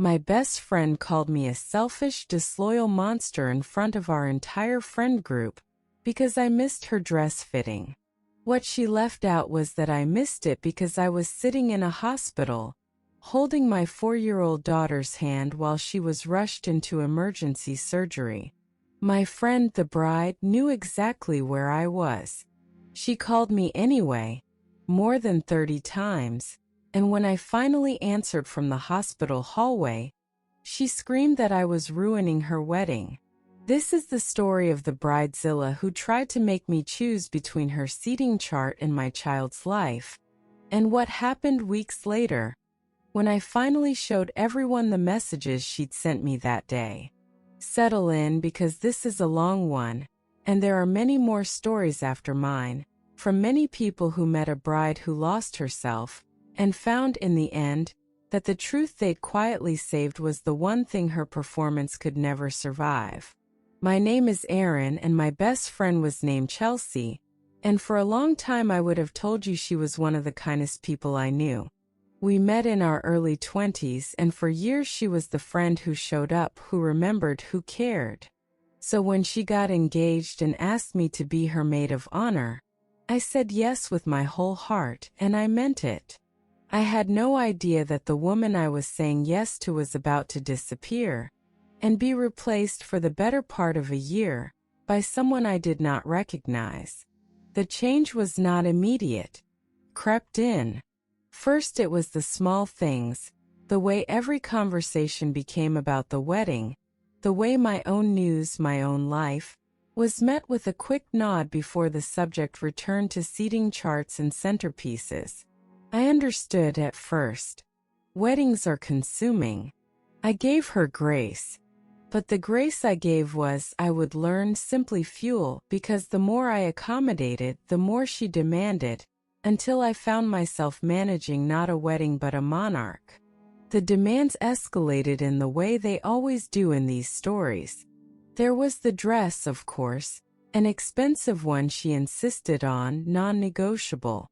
My best friend called me a selfish, disloyal monster in front of our entire friend group because I missed her dress fitting. What she left out was that I missed it because I was sitting in a hospital, holding my 4-year-old daughter's hand while she was rushed into emergency surgery. My friend, the bride, knew exactly where I was. She called me anyway, more than 30 times, and when I finally answered from the hospital hallway, she screamed that I was ruining her wedding. This is the story of the bridezilla who tried to make me choose between her seating chart and my child's life, and what happened weeks later, when I finally showed everyone the messages she'd sent me that day. Settle in because this is a long one, and there are many more stories after mine, from many people who met a bride who lost herself, and found in the end that the truth they'd quietly saved was the one thing her performance could never survive. My name is Erin, and my best friend was named Chelsea, and for a long time I would have told you she was one of the kindest people I knew. We met in our early 20s, and for years she was the friend who showed up, who remembered, who cared. So when she got engaged and asked me to be her maid of honor, I said yes with my whole heart, and I meant it. I had no idea that the woman I was saying yes to was about to disappear and be replaced for the better part of a year by someone I did not recognize. The change was not immediate. Crept in. First it was the small things, the way every conversation became about the wedding, the way my own news, my own life, was met with a quick nod before the subject returned to seating charts and centerpieces. I understood at first. Weddings are consuming. I gave her grace. But the grace I gave was, I would learn, simply fuel, because the more I accommodated, the more she demanded, until I found myself managing not a wedding but a monarch. The demands escalated in the way they always do in these stories. There was the dress, of course, an expensive one she insisted on, non-negotiable.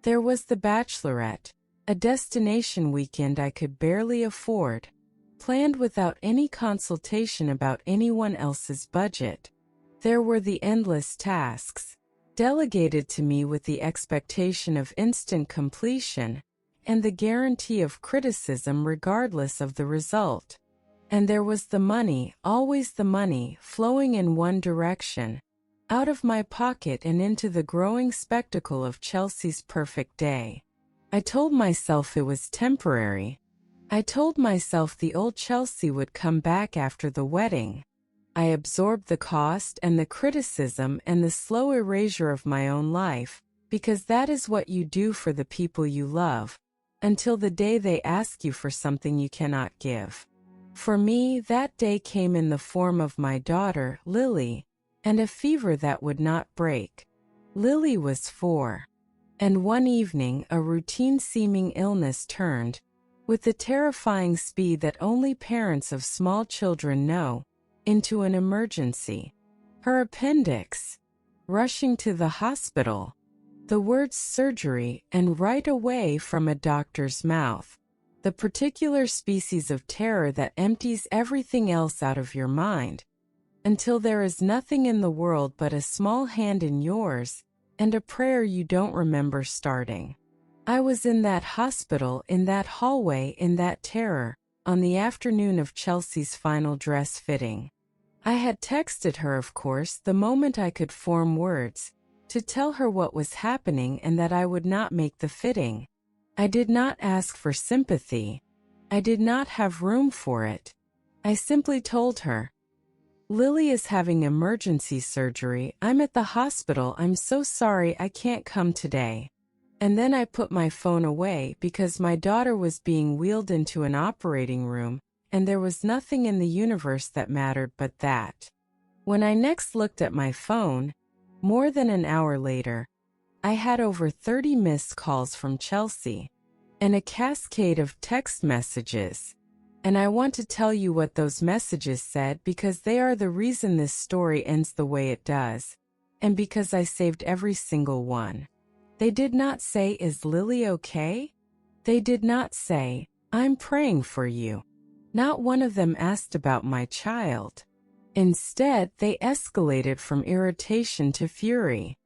There was the bachelorette, a destination weekend I could barely afford, planned without any consultation about anyone else's budget. There were the endless tasks, delegated to me with the expectation of instant completion, and the guarantee of criticism regardless of the result. And there was the money, always the money, flowing in one direction, out of my pocket and into the growing spectacle of Chelsea's perfect day. I told myself it was temporary. I told myself the old Chelsea would come back after the wedding. I absorbed the cost and the criticism and the slow erasure of my own life, because that is what you do for the people you love, until the day they ask you for something you cannot give. For me, that day came in the form of my daughter, Lily, and a fever that would not break. Lily was 4. And one evening, a routine-seeming illness turned, with the terrifying speed that only parents of small children know, into an emergency. Her appendix. Rushing to the hospital. The words surgery, and right away from a doctor's mouth. The particular species of terror that empties everything else out of your mind, until there is nothing in the world but a small hand in yours, and a prayer you don't remember starting. I was in that hospital, in that hallway, in that terror, on the afternoon of Chelsea's final dress fitting. I had texted her, of course, the moment I could form words, to tell her what was happening and that I would not make the fitting. I did not ask for sympathy. I did not have room for it. I simply told her, Lily is having emergency surgery. I'm at the hospital. I'm so sorry I can't come today. And then I put my phone away because my daughter was being wheeled into an operating room, and there was nothing in the universe that mattered but that. When I next looked at my phone, more than an hour later, I had over 30 missed calls from Chelsea, and a cascade of text messages. And I want to tell you what those messages said because they are the reason this story ends the way it does, and because I saved every single one. They did not say, "Is Lily okay?" They did not say, "I'm praying for you." Not one of them asked about my child. Instead, they escalated from irritation to fury.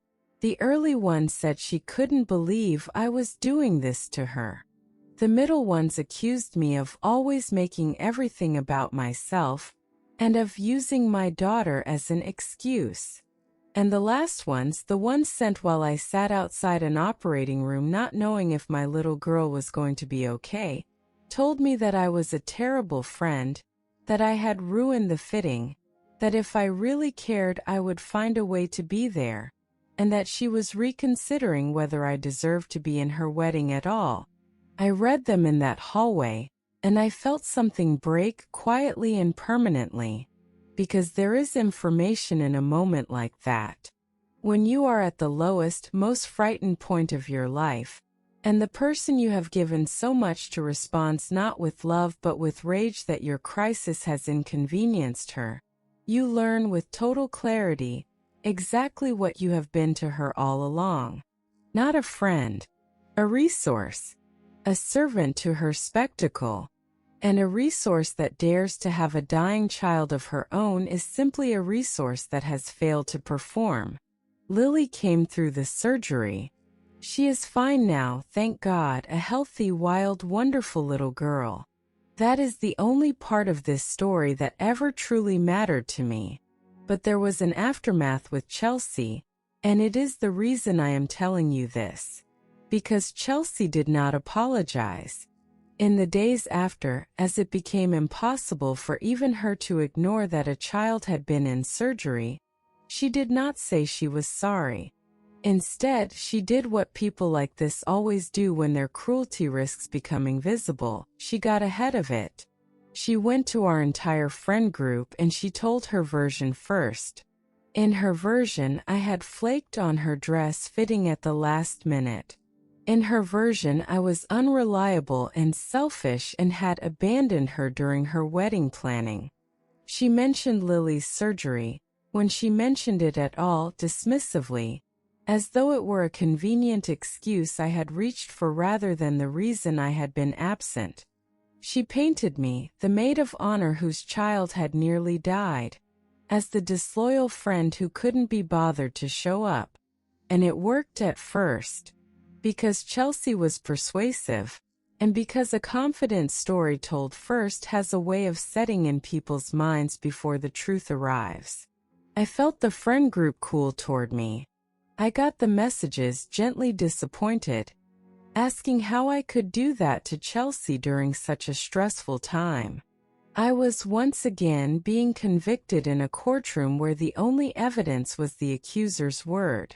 The early one said she couldn't believe I was doing this to her. The middle ones accused me of always making everything about myself and of using my daughter as an excuse. And the last ones, the ones sent while I sat outside an operating room not knowing if my little girl was going to be okay, told me that I was a terrible friend, that I had ruined the fitting, that if I really cared I would find a way to be there, and that she was reconsidering whether I deserved to be in her wedding at all. I read them in that hallway, and I felt something break quietly and permanently, because there is information in a moment like that. When you are at the lowest, most frightened point of your life, and the person you have given so much to responds not with love but with rage that your crisis has inconvenienced her, you learn with total clarity exactly what you have been to her all along. Not a friend, a resource, a servant to her spectacle, and a resource that dares to have a dying child of her own is simply a resource that has failed to perform. Lily came through the surgery. She is fine now, thank God, a healthy, wild, wonderful little girl. That is the only part of this story that ever truly mattered to me. But there was an aftermath with Chelsea, and it is the reason I am telling you this. Because Chelsea did not apologize. In the days after, as it became impossible for even her to ignore that a child had been in surgery, she did not say she was sorry. Instead, she did what people like this always do when their cruelty risks becoming visible. She got ahead of it. She went to our entire friend group and she told her version first. In her version, I had flaked on her dress fitting at the last minute. In her version, I was unreliable and selfish and had abandoned her during her wedding planning. She mentioned Lily's surgery, when she mentioned it at all, dismissively, as though it were a convenient excuse I had reached for rather than the reason I had been absent. She painted me, the maid of honor whose child had nearly died, as the disloyal friend who couldn't be bothered to show up. And it worked at first. Because Chelsea was persuasive, and because a confident story told first has a way of setting in people's minds before the truth arrives. I felt the friend group cool toward me. I got the messages gently disappointed, asking how I could do that to Chelsea during such a stressful time. I was once again being convicted in a courtroom where the only evidence was the accuser's word.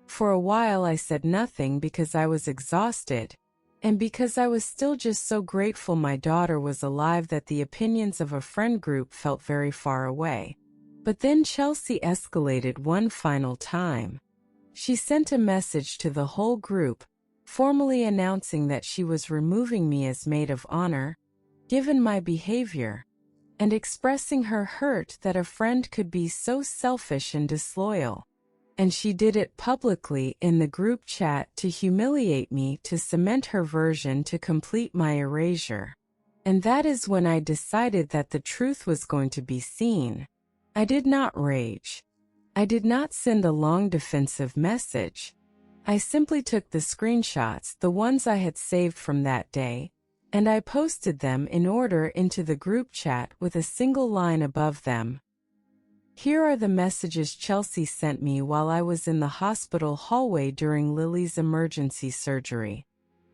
For a while I said nothing because I was exhausted, and because I was still just so grateful my daughter was alive that the opinions of a friend group felt very far away. But then Chelsea escalated one final time. She sent a message to the whole group, formally announcing that she was removing me as maid of honor, given my behavior, and expressing her hurt that a friend could be so selfish and disloyal. And she did it publicly in the group chat to humiliate me, to cement her version, to complete my erasure. And that is when I decided that the truth was going to be seen. I did not rage. I did not send a long defensive message. I simply took the screenshots, the ones I had saved from that day, and I posted them in order into the group chat with a single line above them. Here are the messages Chelsea sent me while I was in the hospital hallway during Lily's emergency surgery.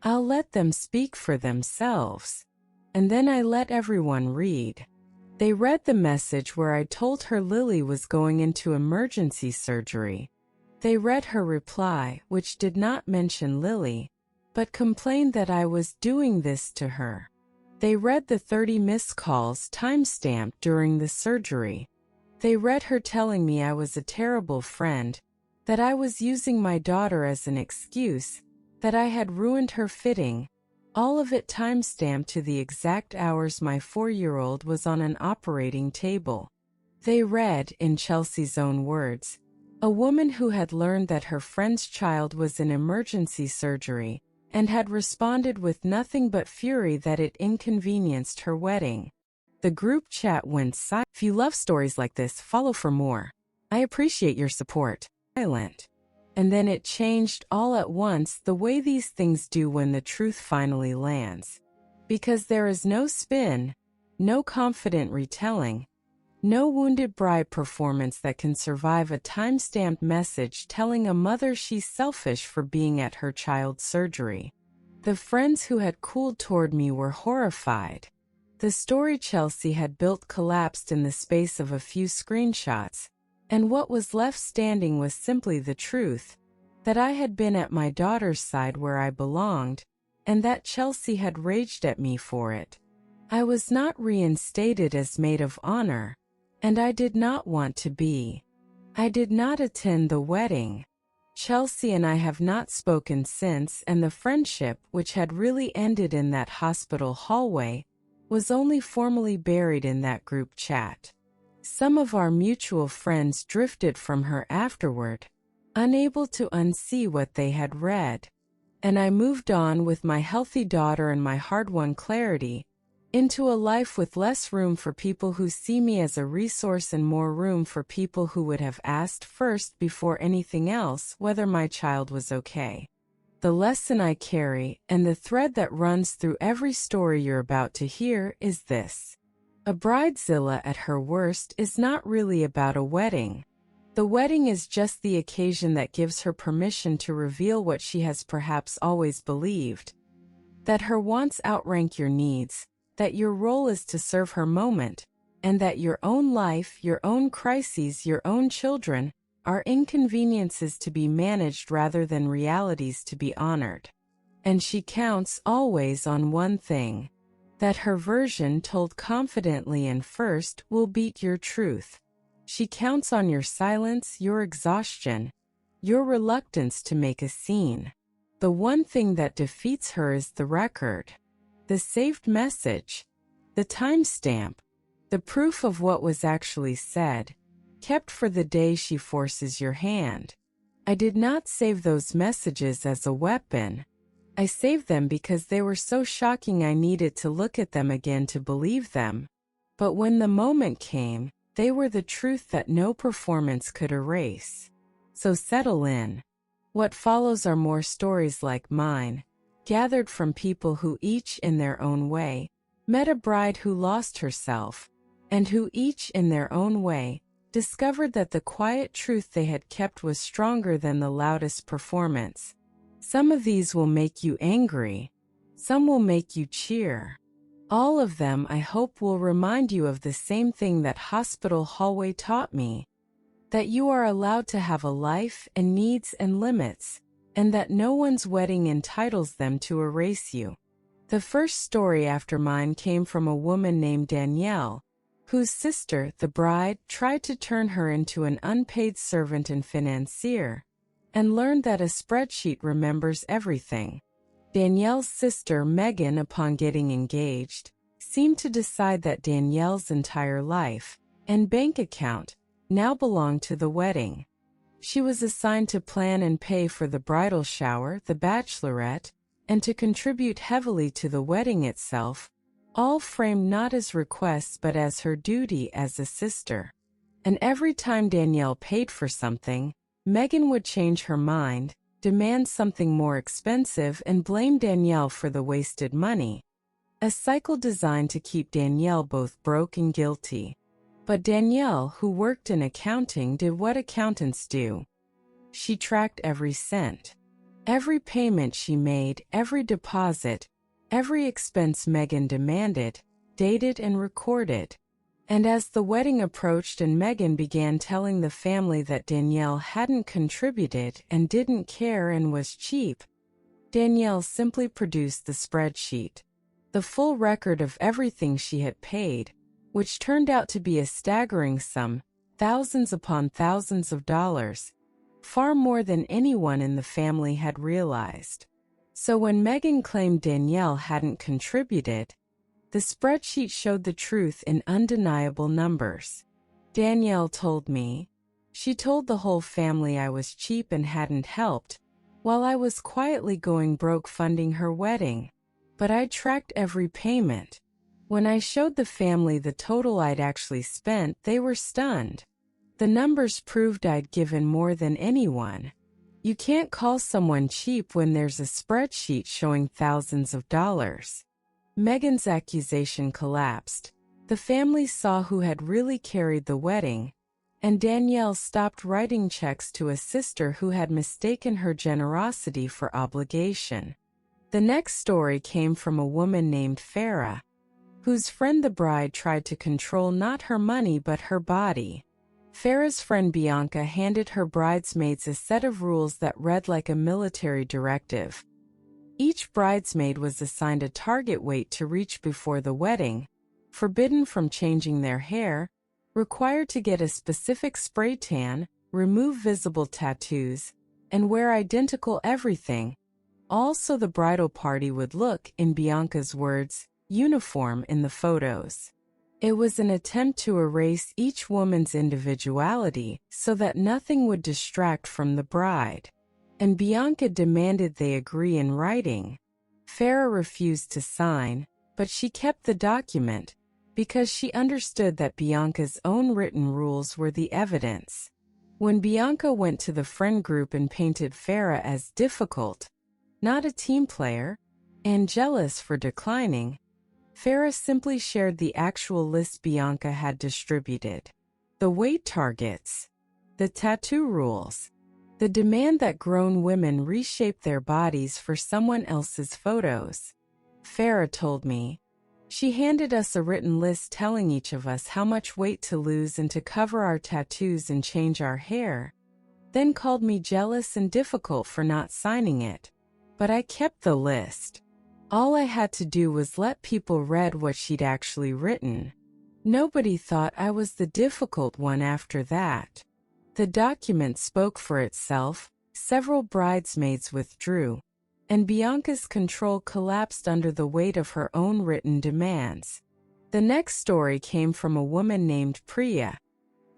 I'll let them speak for themselves. And then I let everyone read. They read the message where I told her Lily was going into emergency surgery. They read her reply, which did not mention Lily, but complained that I was doing this to her. They read the 30 missed calls time-stamped during the surgery. They read her telling me I was a terrible friend, that I was using my daughter as an excuse, that I had ruined her fitting, all of it time-stamped to the exact hours my 4-year-old was on an operating table. They read, in Chelsea's own words, a woman who had learned that her friend's child was in emergency surgery, and had responded with nothing but fury that it inconvenienced her wedding. The group chat went silent. If you love stories like this, follow for more. I appreciate your support. Silent. And then it changed all at once, the way these things do when the truth finally lands. Because there is no spin, no confident retelling, no wounded bride performance that can survive a time-stamped message telling a mother she's selfish for being at her child's surgery. The friends who had cooled toward me were horrified. The story Chelsea had built collapsed in the space of a few screenshots, and what was left standing was simply the truth, that I had been at my daughter's side where I belonged, and that Chelsea had raged at me for it. I was not reinstated as maid of honor, and I did not want to be. I did not attend the wedding. Chelsea and I have not spoken since, and the friendship, which had really ended in that hospital hallway, was only formally buried in that group chat. Some of our mutual friends drifted from her afterward, unable to unsee what they had read, and I moved on with my healthy daughter and my hard-won clarity, into a life with less room for people who see me as a resource and more room for people who would have asked first before anything else whether my child was okay. The lesson I carry, and the thread that runs through every story you're about to hear, is this. A bridezilla at her worst is not really about a wedding. The wedding is just the occasion that gives her permission to reveal what she has perhaps always believed. That her wants outrank your needs, that your role is to serve her moment, and that your own life, your own crises, your own children, are inconveniences to be managed rather than realities to be honored. And she counts always on one thing, that her version told confidently and first will beat your truth. She counts on your silence, your exhaustion, your reluctance to make a scene. The one thing that defeats her is the record. The saved message, the timestamp, the proof of what was actually said, kept for the day she forces your hand. I did not save those messages as a weapon. I saved them because they were so shocking I needed to look at them again to believe them. But when the moment came, they were the truth that no performance could erase. So settle in. What follows are more stories like mine, gathered from people who each in their own way met a bride who lost herself, and who each in their own way discovered that the quiet truth they had kept was stronger than the loudest performance. Some of these will make you angry. Some will make you cheer. All of them, I hope, will remind you of the same thing that hospital hallway taught me, that you are allowed to have a life and needs and limits, and that no one's wedding entitles them to erase you. The first story after mine came from a woman named Danielle, whose sister, the bride, tried to turn her into an unpaid servant and financier, and learned that a spreadsheet remembers everything. Danielle's sister, Megan, upon getting engaged, seemed to decide that Danielle's entire life and bank account now belonged to the wedding. She was assigned to plan and pay for the bridal shower, the bachelorette, and to contribute heavily to the wedding itself, all framed not as requests but as her duty as a sister. And every time Danielle paid for something, Megan would change her mind, demand something more expensive, and blame Danielle for the wasted money. A cycle designed to keep Danielle both broke and guilty. But Danielle, who worked in accounting, did what accountants do. She tracked every cent. Every payment she made, every deposit, every expense Megan demanded, dated and recorded. And as the wedding approached and Megan began telling the family that Danielle hadn't contributed and didn't care and was cheap, Danielle simply produced the spreadsheet, the full record of everything she had paid, which turned out to be a staggering sum, thousands upon thousands of dollars, far more than anyone in the family had realized. So when Megan claimed Danielle hadn't contributed, the spreadsheet showed the truth in undeniable numbers. Danielle told me. She told the whole family I was cheap and hadn't helped, while I was quietly going broke funding her wedding. But I tracked every payment. When I showed the family the total I'd actually spent, they were stunned. The numbers proved I'd given more than anyone. You can't call someone cheap when there's a spreadsheet showing thousands of dollars. Megan's accusation collapsed. The family saw who had really carried the wedding, and Danielle stopped writing checks to a sister who had mistaken her generosity for obligation. The next story came from a woman named Farah, whose friend the bride tried to control not her money but her body. Farah's friend Bianca handed her bridesmaids a set of rules that read like a military directive. Each bridesmaid was assigned a target weight to reach before the wedding, forbidden from changing their hair, required to get a specific spray tan, remove visible tattoos, and wear identical everything, all so the bridal party would look, in Bianca's words, uniform in the photos. It was an attempt to erase each woman's individuality so that nothing would distract from the bride. And Bianca demanded they agree in writing. Farah refused to sign, but she kept the document because she understood that Bianca's own written rules were the evidence. When Bianca went to the friend group and painted Farah as difficult, not a team player, and jealous for declining, Farah simply shared the actual list Bianca had distributed. The weight targets, the tattoo rules, the demand that grown women reshape their bodies for someone else's photos. Farah told me. She handed us a written list telling each of us how much weight to lose and to cover our tattoos and change our hair, then called me jealous and difficult for not signing it. But I kept the list. All I had to do was let people read what she'd actually written. Nobody thought I was the difficult one after that. The document spoke for itself, several bridesmaids withdrew, and Bianca's control collapsed under the weight of her own written demands. The next story came from a woman named Priya,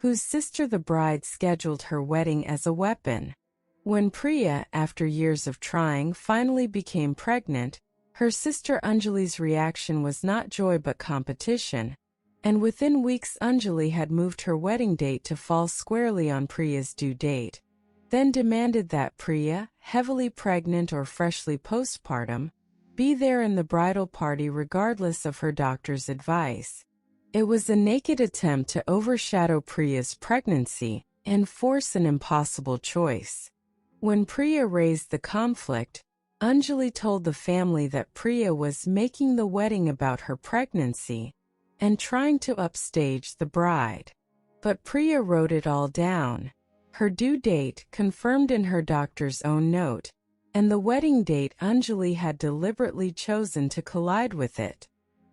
whose sister the bride scheduled her wedding as a weapon. When Priya, after years of trying, finally became pregnant, her sister Anjali's reaction was not joy but competition, and within weeks Anjali had moved her wedding date to fall squarely on Priya's due date, then demanded that Priya, heavily pregnant or freshly postpartum, be there in the bridal party regardless of her doctor's advice. It was a naked attempt to overshadow Priya's pregnancy and force an impossible choice. When Priya raised the conflict, Anjali told the family that Priya was making the wedding about her pregnancy and trying to upstage the bride. But Priya wrote it all down. Her due date, confirmed in her doctor's own note, and the wedding date Anjali had deliberately chosen to collide with it.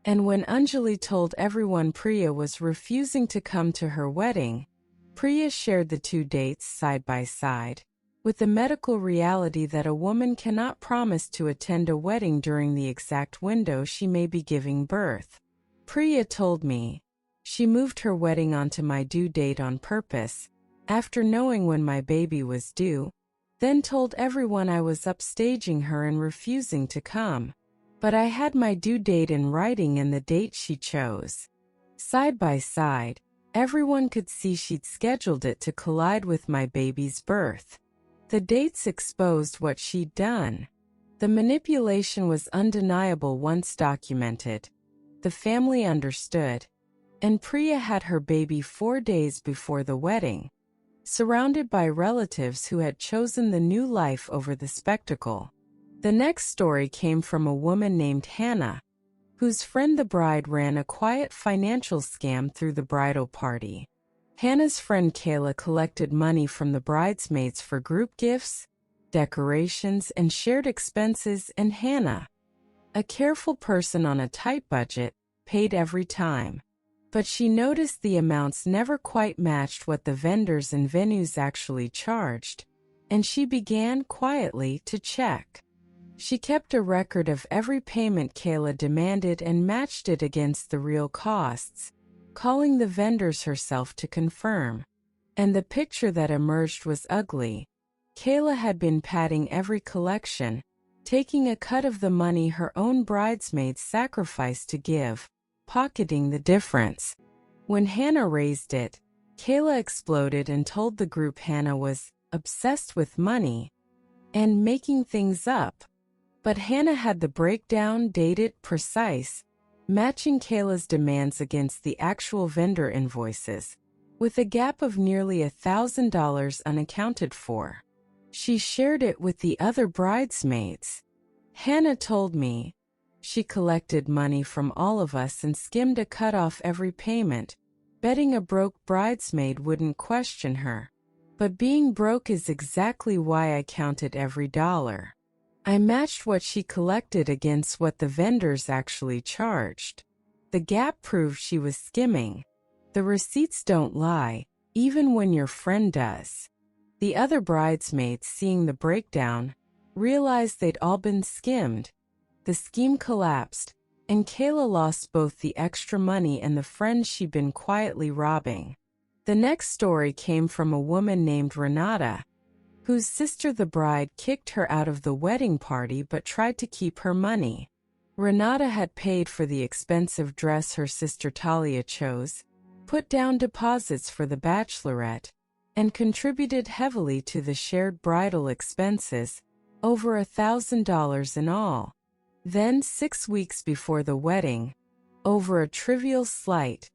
And when Anjali told everyone Priya was refusing to come to her wedding, Priya shared the two dates side by side, with the medical reality that a woman cannot promise to attend a wedding during the exact window she may be giving birth. Priya told me, she moved her wedding onto my due date on purpose, after knowing when my baby was due, then told everyone I was upstaging her and refusing to come. But I had my due date in writing and the date she chose. Side by side, everyone could see she'd scheduled it to collide with my baby's birth. The dates exposed what she'd done. The manipulation was undeniable once documented. The family understood, and Priya had her baby 4 days before the wedding, surrounded by relatives who had chosen the new life over the spectacle. The next story came from a woman named Hannah, whose friend the bride ran a quiet financial scam through the bridal party. Hannah's friend Kayla collected money from the bridesmaids for group gifts, decorations, and shared expenses, and Hannah, a careful person on a tight budget, paid every time. But she noticed the amounts never quite matched what the vendors and venues actually charged, and she began, quietly, to check. She kept a record of every payment Kayla demanded and matched it against the real costs, calling the vendors herself to confirm. And the picture that emerged was ugly. Kayla had been padding every collection, taking a cut of the money her own bridesmaids sacrificed to give, pocketing the difference. When Hannah raised it, Kayla exploded and told the group Hannah was obsessed with money and making things up. But Hannah had the breakdown dated precise, matching Kayla's demands against the actual vendor invoices, with a gap of nearly $1,000 unaccounted for. She shared it with the other bridesmaids. Hannah told me she collected money from all of us and skimmed a cut off every payment, betting a broke bridesmaid wouldn't question her. But being broke is exactly why I counted every dollar. I matched what she collected against what the vendors actually charged. The gap proved she was skimming. The receipts don't lie, even when your friend does. The other bridesmaids, seeing the breakdown, realized they'd all been skimmed. The scheme collapsed, and Kayla lost both the extra money and the friends she'd been quietly robbing. The next story came from a woman named Renata, whose sister the bride kicked her out of the wedding party but tried to keep her money. Renata had paid for the expensive dress her sister Talia chose, put down deposits for the bachelorette, and contributed heavily to the shared bridal expenses, over $1,000 in all. Then, 6 weeks before the wedding, over a trivial slight,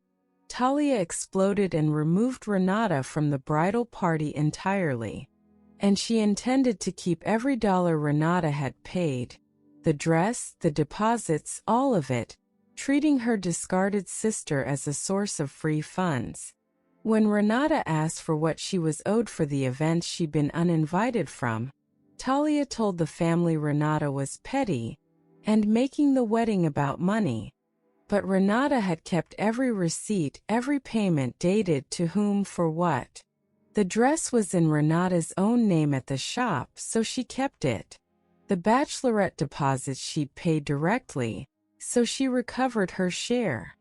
Talia exploded and removed Renata from the bridal party entirely. And she intended to keep every dollar Renata had paid, the dress, the deposits, all of it, treating her discarded sister as a source of free funds. When Renata asked for what she was owed for the events she'd been uninvited from, Talia told the family Renata was petty and making the wedding about money. But Renata had kept every receipt, every payment dated to whom for what. The dress was in Renata's own name at the shop, so she kept it. The bachelorette deposits she'd paid directly, so she recovered her share.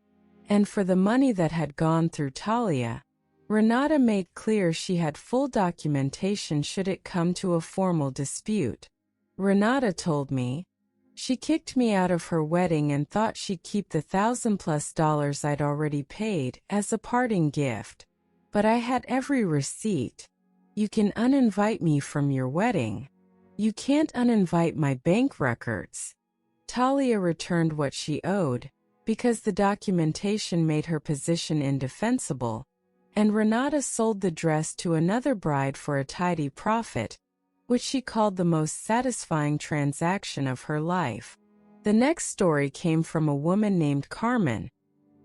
And for the money that had gone through Talia, Renata made clear she had full documentation should it come to a formal dispute. Renata told me, "She kicked me out of her wedding and thought she'd keep the $1,000+ I'd already paid as a parting gift. But I had every receipt. You can uninvite me from your wedding. You can't uninvite my bank records." Talia returned what she owed, because the documentation made her position indefensible, and Renata sold the dress to another bride for a tidy profit, which she called the most satisfying transaction of her life. The next story came from a woman named Carmen,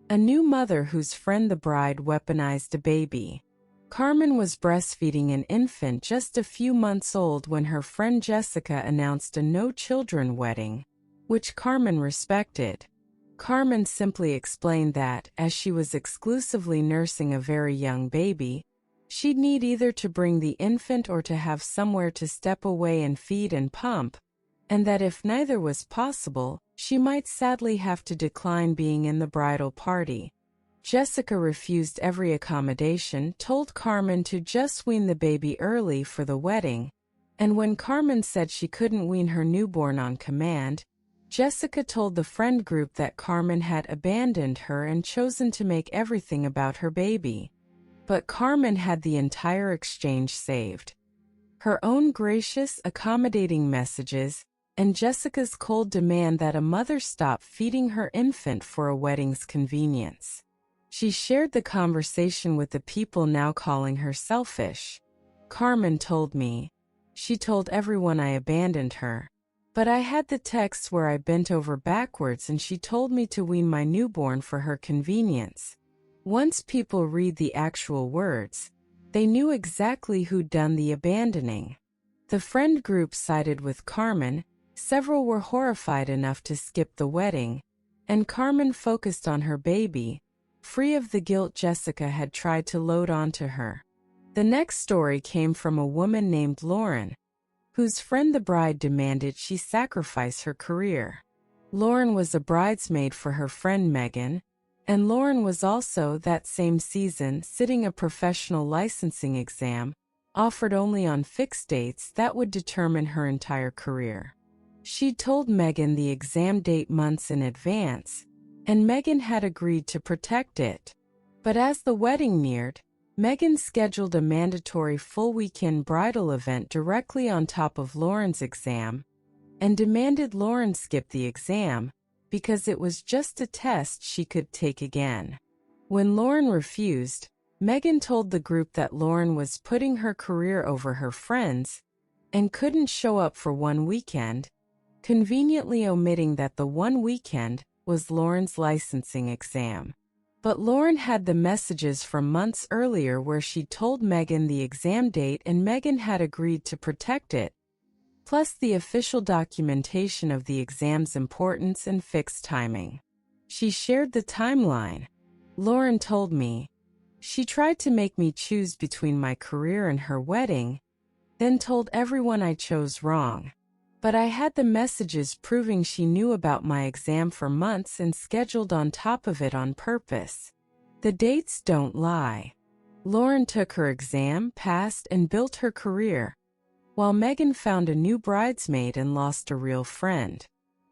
a new mother whose friend the bride weaponized a baby. Carmen was breastfeeding an infant just a few months old when her friend Jessica announced a no-children wedding, which Carmen respected. Carmen simply explained that, as she was exclusively nursing a very young baby, she'd need either to bring the infant or to have somewhere to step away and feed and pump, and that if neither was possible, she might sadly have to decline being in the bridal party. Jessica refused every accommodation, told Carmen to just wean the baby early for the wedding, and when Carmen said she couldn't wean her newborn on command, Jessica told the friend group that Carmen had abandoned her and chosen to make everything about her baby. But Carmen had the entire exchange saved. Her own gracious, accommodating messages, and Jessica's cold demand that a mother stop feeding her infant for a wedding's convenience. She shared the conversation with the people now calling her selfish. Carmen told me, "She told everyone I abandoned her. But I had the texts where I bent over backwards and she told me to wean my newborn for her convenience." Once people read the actual words, they knew exactly who'd done the abandoning. The friend group sided with Carmen, several were horrified enough to skip the wedding, and Carmen focused on her baby, free of the guilt Jessica had tried to load onto her. The next story came from a woman named Lauren, whose friend the bride demanded she sacrifice her career. Lauren was a bridesmaid for her friend Megan, and Lauren was also, that same season, sitting a professional licensing exam, offered only on fixed dates that would determine her entire career. She'd told Megan the exam date months in advance, and Megan had agreed to protect it. But as the wedding neared, Megan scheduled a mandatory full-weekend bridal event directly on top of Lauren's exam and demanded Lauren skip the exam because it was just a test she could take again. When Lauren refused, Megan told the group that Lauren was putting her career over her friends and couldn't show up for one weekend, conveniently omitting that the one weekend was Lauren's licensing exam. But Lauren had the messages from months earlier where she told Megan the exam date and Megan had agreed to protect it, plus the official documentation of the exam's importance and fixed timing. She shared the timeline. Lauren told me, "She tried to make me choose between my career and her wedding, then told everyone I chose wrong. But I had the messages proving she knew about my exam for months and scheduled on top of it on purpose. The dates don't lie." Lauren took her exam, passed, and built her career, while Megan found a new bridesmaid and lost a real friend.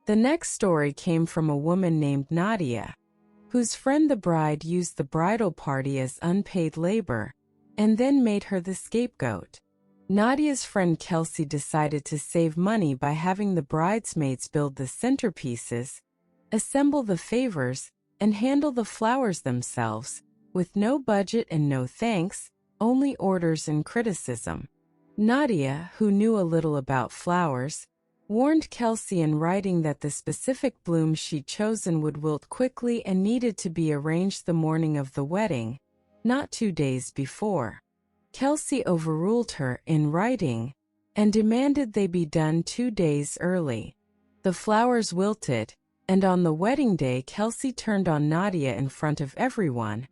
The next story came from a woman named Nadia, whose friend the bride used the bridal party as unpaid labor and then made her the scapegoat. Nadia's friend Kelsey decided to save money by having the bridesmaids build the centerpieces, assemble the favors, and handle the flowers themselves, with no budget and no thanks, only orders and criticism. Nadia, who knew a little about flowers, warned Kelsey in writing that the specific bloom she'd chosen would wilt quickly and needed to be arranged the morning of the wedding, not 2 days before. Kelsey overruled her in writing and demanded they be done 2 days early. The flowers wilted, and on the wedding day Kelsey turned on Nadia in front of everyone,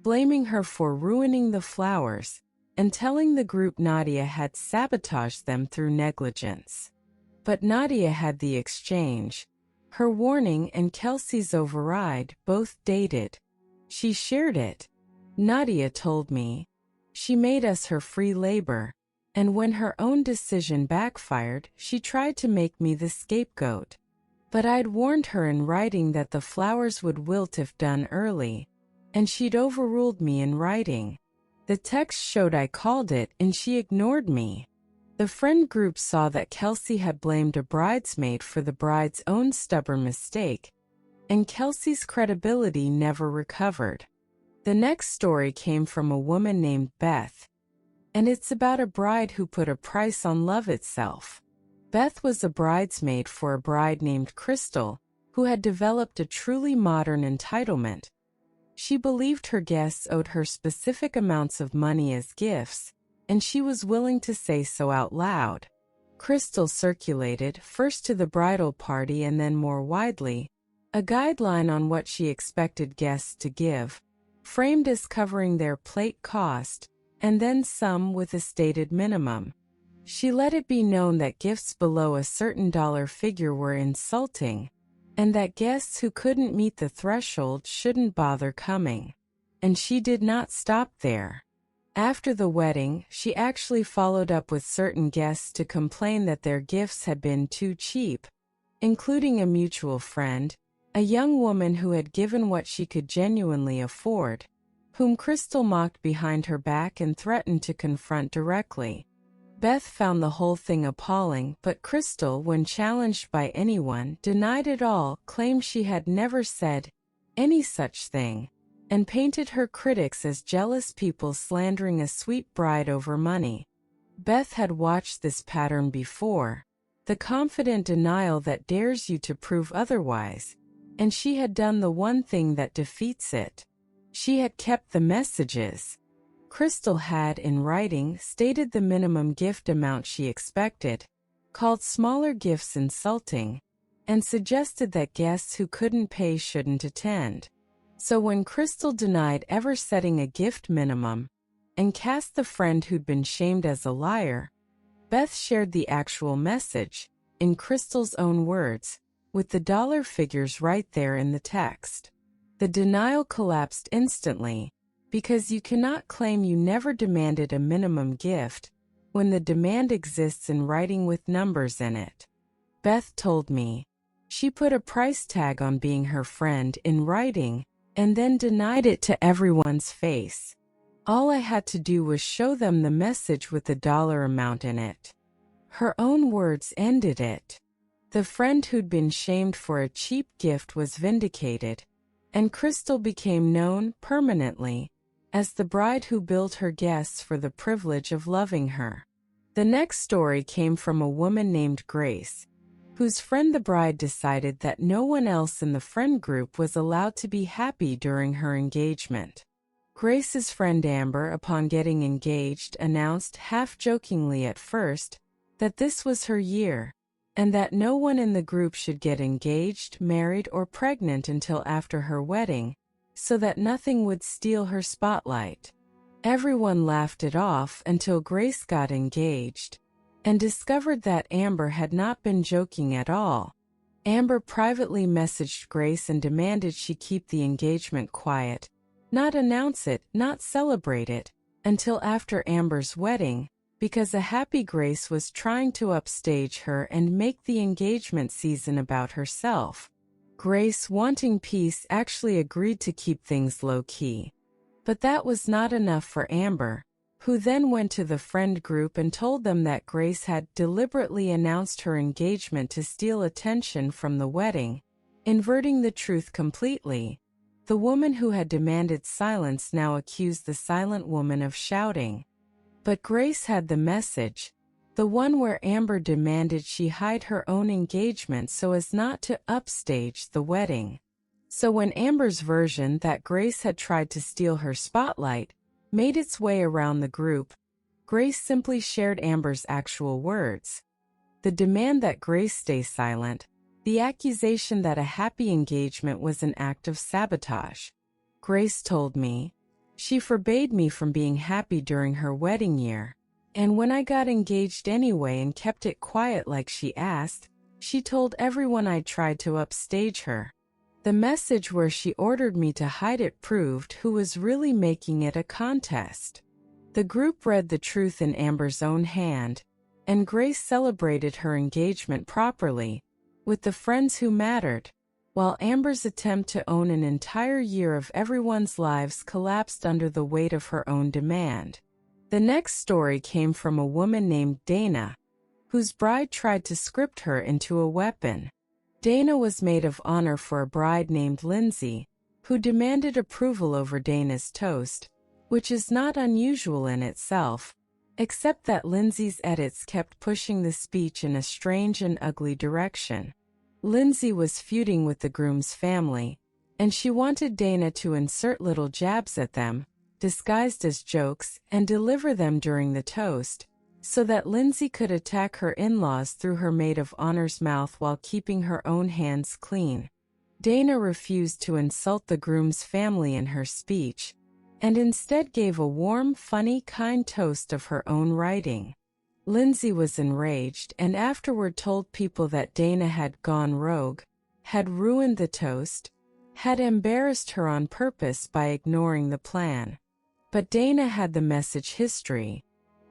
blaming her for ruining the flowers and telling the group Nadia had sabotaged them through negligence. But Nadia had the exchange. Her warning and Kelsey's override both dated. She shared it. Nadia told me, "She made us her free labor, and when her own decision backfired, she tried to make me the scapegoat. But I'd warned her in writing that the flowers would wilt if done early, and she'd overruled me in writing. The text showed I called it, and she ignored me." The friend group saw that Kelsey had blamed a bridesmaid for the bride's own stubborn mistake, and Kelsey's credibility never recovered. The next story came from a woman named Beth, and it's about a bride who put a price on love itself. Beth was a bridesmaid for a bride named Crystal, who had developed a truly modern entitlement. She believed her guests owed her specific amounts of money as gifts, and she was willing to say so out loud. Crystal circulated, first to the bridal party and then more widely, a guideline on what she expected guests to give, framed as covering their plate cost, and then some with a stated minimum. She let it be known that gifts below a certain dollar figure were insulting, and that guests who couldn't meet the threshold shouldn't bother coming. And she did not stop there. After the wedding, she actually followed up with certain guests to complain that their gifts had been too cheap, including a mutual friend, a young woman who had given what she could genuinely afford, whom Crystal mocked behind her back and threatened to confront directly. Beth found the whole thing appalling, but Crystal, when challenged by anyone, denied it all, claimed she had never said any such thing, and painted her critics as jealous people slandering a sweet bride over money. Beth had watched this pattern before, the confident denial that dares you to prove otherwise, and she had done the one thing that defeats it. She had kept the messages. Crystal had, in writing, stated the minimum gift amount she expected, called smaller gifts insulting, and suggested that guests who couldn't pay shouldn't attend. So when Crystal denied ever setting a gift minimum, and cast the friend who'd been shamed as a liar, Beth shared the actual message, in Crystal's own words, with the dollar figures right there in the text. The denial collapsed instantly, because you cannot claim you never demanded a minimum gift when the demand exists in writing with numbers in it. Beth told me, She put a price tag on being her friend in writing, and then denied it to everyone's face. All I had to do was show them the message with the dollar amount in it. Her own words ended it. The friend who'd been shamed for a cheap gift was vindicated, and Crystal became known, permanently, as the bride who billed her guests for the privilege of loving her. The next story came from a woman named Grace, whose friend the bride decided that no one else in the friend group was allowed to be happy during her engagement. Grace's friend Amber, upon getting engaged, announced, half-jokingly at first, that this was her year, and that no one in the group should get engaged, married, or pregnant until after her wedding, so that nothing would steal her spotlight. Everyone laughed it off until Grace got engaged, and discovered that Amber had not been joking at all. Amber privately messaged Grace and demanded she keep the engagement quiet, not announce it, not celebrate it, until after Amber's wedding, because a happy Grace was trying to upstage her and make the engagement season about herself. Grace, wanting peace, actually agreed to keep things low-key. But that was not enough for Amber, who then went to the friend group and told them that Grace had deliberately announced her engagement to steal attention from the wedding, inverting the truth completely. The woman who had demanded silence now accused the silent woman of shouting. But Grace had the message, the one where Amber demanded she hide her own engagement so as not to upstage the wedding. So when Amber's version, that Grace had tried to steal her spotlight, made its way around the group, Grace simply shared Amber's actual words. The demand that Grace stay silent, the accusation that a happy engagement was an act of sabotage. Grace told me, she forbade me from being happy during her wedding year, and when I got engaged anyway and kept it quiet like she asked, she told everyone I tried to upstage her. The message where she ordered me to hide it proved who was really making it a contest. The group read the truth in Amber's own hand, and Grace celebrated her engagement properly, with the friends who mattered, while Amber's attempt to own an entire year of everyone's lives collapsed under the weight of her own demand. The next story came from a woman named Dana, whose bride tried to script her into a weapon. Dana was maid of honor for a bride named Lindsay, who demanded approval over Dana's toast, which is not unusual in itself, except that Lindsay's edits kept pushing the speech in a strange and ugly direction. Lindsay was feuding with the groom's family, and she wanted Dana to insert little jabs at them, disguised as jokes, and deliver them during the toast, so that Lindsay could attack her in-laws through her maid of honor's mouth while keeping her own hands clean. Dana refused to insult the groom's family in her speech, and instead gave a warm, funny, kind toast of her own writing. Lindsay was enraged and afterward told people that Dana had gone rogue, had ruined the toast, had embarrassed her on purpose by ignoring the plan. But Dana had the message history.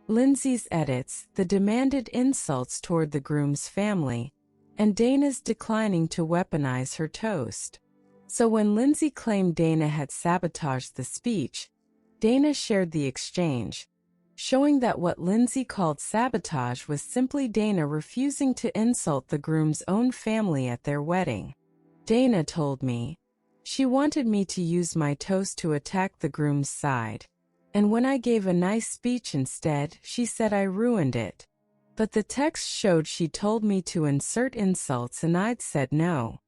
Lindsay's edits, the demanded insults toward the groom's family, and Dana's declining to weaponize her toast. So when Lindsay claimed Dana had sabotaged the speech, Dana shared the exchange, showing that what Lindsay called sabotage was simply Dana refusing to insult the groom's own family at their wedding. Dana told me, she wanted me to use my toast to attack the groom's side, and when I gave a nice speech instead, she said I ruined it. But the text showed she told me to insert insults and I'd said no.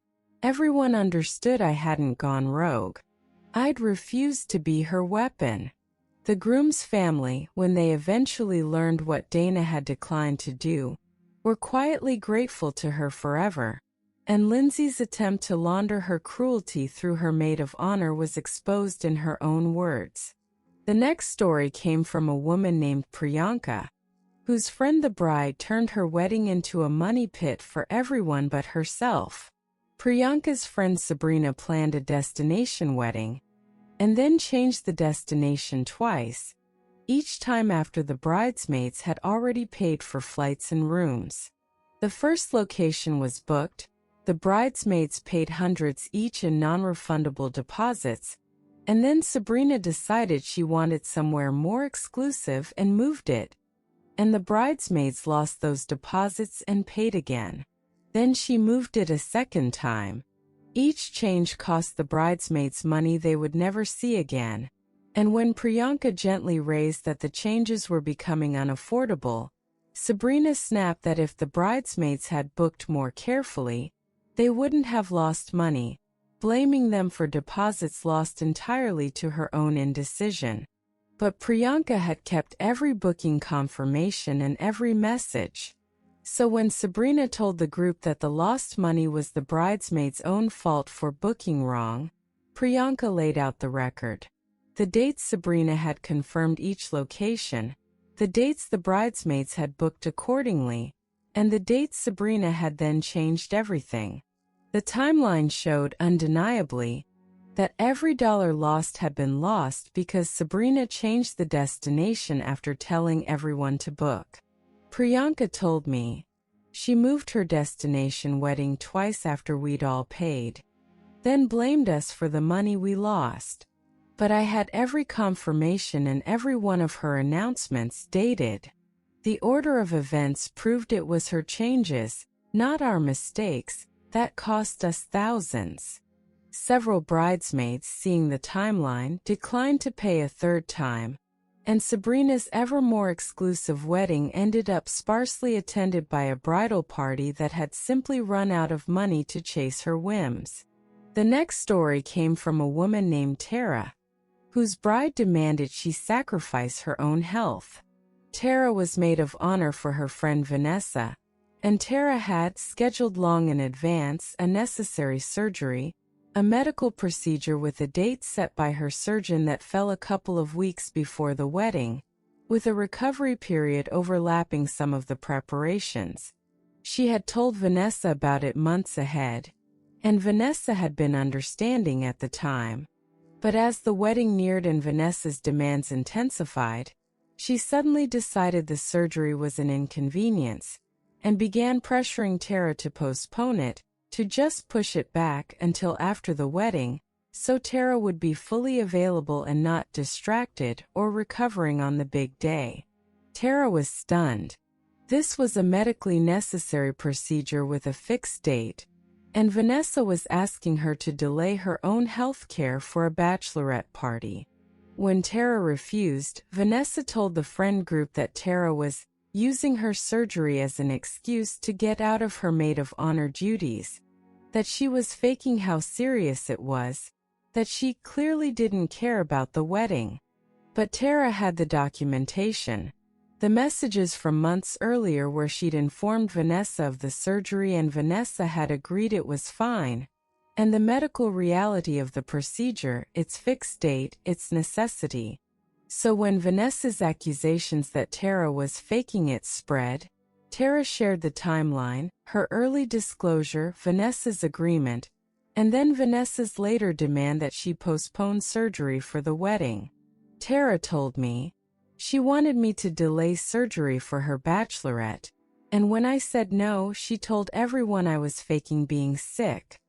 Everyone understood I hadn't gone rogue. I'd refused to be her weapon. The groom's family, when they eventually learned what Dana had declined to do, were quietly grateful to her forever, and Lindsay's attempt to launder her cruelty through her maid of honor was exposed in her own words. The next story came from a woman named Priyanka, whose friend the bride turned her wedding into a money pit for everyone but herself. Priyanka's friend Sabrina planned a destination wedding, and then changed the destination twice, each time after the bridesmaids had already paid for flights and rooms. The first location was booked, The bridesmaids paid hundreds each in non-refundable deposits, and then Sabrina decided she wanted somewhere more exclusive and moved it. And the bridesmaids lost those deposits and paid again. Then she moved it a second time. Each change cost the bridesmaids money they would never see again. And when Priyanka gently raised that the changes were becoming unaffordable, Sabrina snapped that if the bridesmaids had booked more carefully, they wouldn't have lost money, blaming them for deposits lost entirely to her own indecision. But Priyanka had kept every booking confirmation and every message. So when Sabrina told the group that the lost money was the bridesmaids' own fault for booking wrong, Priyanka laid out the record. The dates Sabrina had confirmed each location, the dates the bridesmaids had booked accordingly, and the dates Sabrina had then changed everything. The timeline showed undeniably that every dollar lost had been lost because Sabrina changed the destination after telling everyone to book. Priyanka told me she moved her destination wedding twice after we'd all paid, then blamed us for the money we lost. But I had every confirmation and every one of her announcements dated. The order of events proved it was her changes, not our mistakes, that cost us thousands. Several bridesmaids, seeing the timeline, declined to pay a third time, and Sabrina's ever more exclusive wedding ended up sparsely attended by a bridal party that had simply run out of money to chase her whims. The next story came from a woman named Tara, whose bride demanded she sacrifice her own health. Tara was maid of honor for her friend Vanessa, and Tara had scheduled long in advance a necessary surgery, a medical procedure with a date set by her surgeon that fell a couple of weeks before the wedding, with a recovery period overlapping some of the preparations. She had told Vanessa about it months ahead, and Vanessa had been understanding at the time. But as the wedding neared and Vanessa's demands intensified, she suddenly decided the surgery was an inconvenience, and began pressuring Tara to postpone it, to just push it back until after the wedding, so Tara would be fully available and not distracted or recovering on the big day. Tara was stunned. This was a medically necessary procedure with a fixed date, and Vanessa was asking her to delay her own health care for a bachelorette party. When Tara refused, Vanessa told the friend group that Tara was using her surgery as an excuse to get out of her maid of honor duties, that she was faking how serious it was, that she clearly didn't care about the wedding. But Tara had the documentation, the messages from months earlier where she'd informed Vanessa of the surgery and Vanessa had agreed it was fine, and the medical reality of the procedure, its fixed date, its necessity. So when Vanessa's accusations that Tara was faking it spread, Tara shared the timeline, her early disclosure, Vanessa's agreement, and then Vanessa's later demand that she postpone surgery for the wedding. Tara told me she wanted me to delay surgery for her bachelorette, and when I said no, she told everyone I was faking being sick.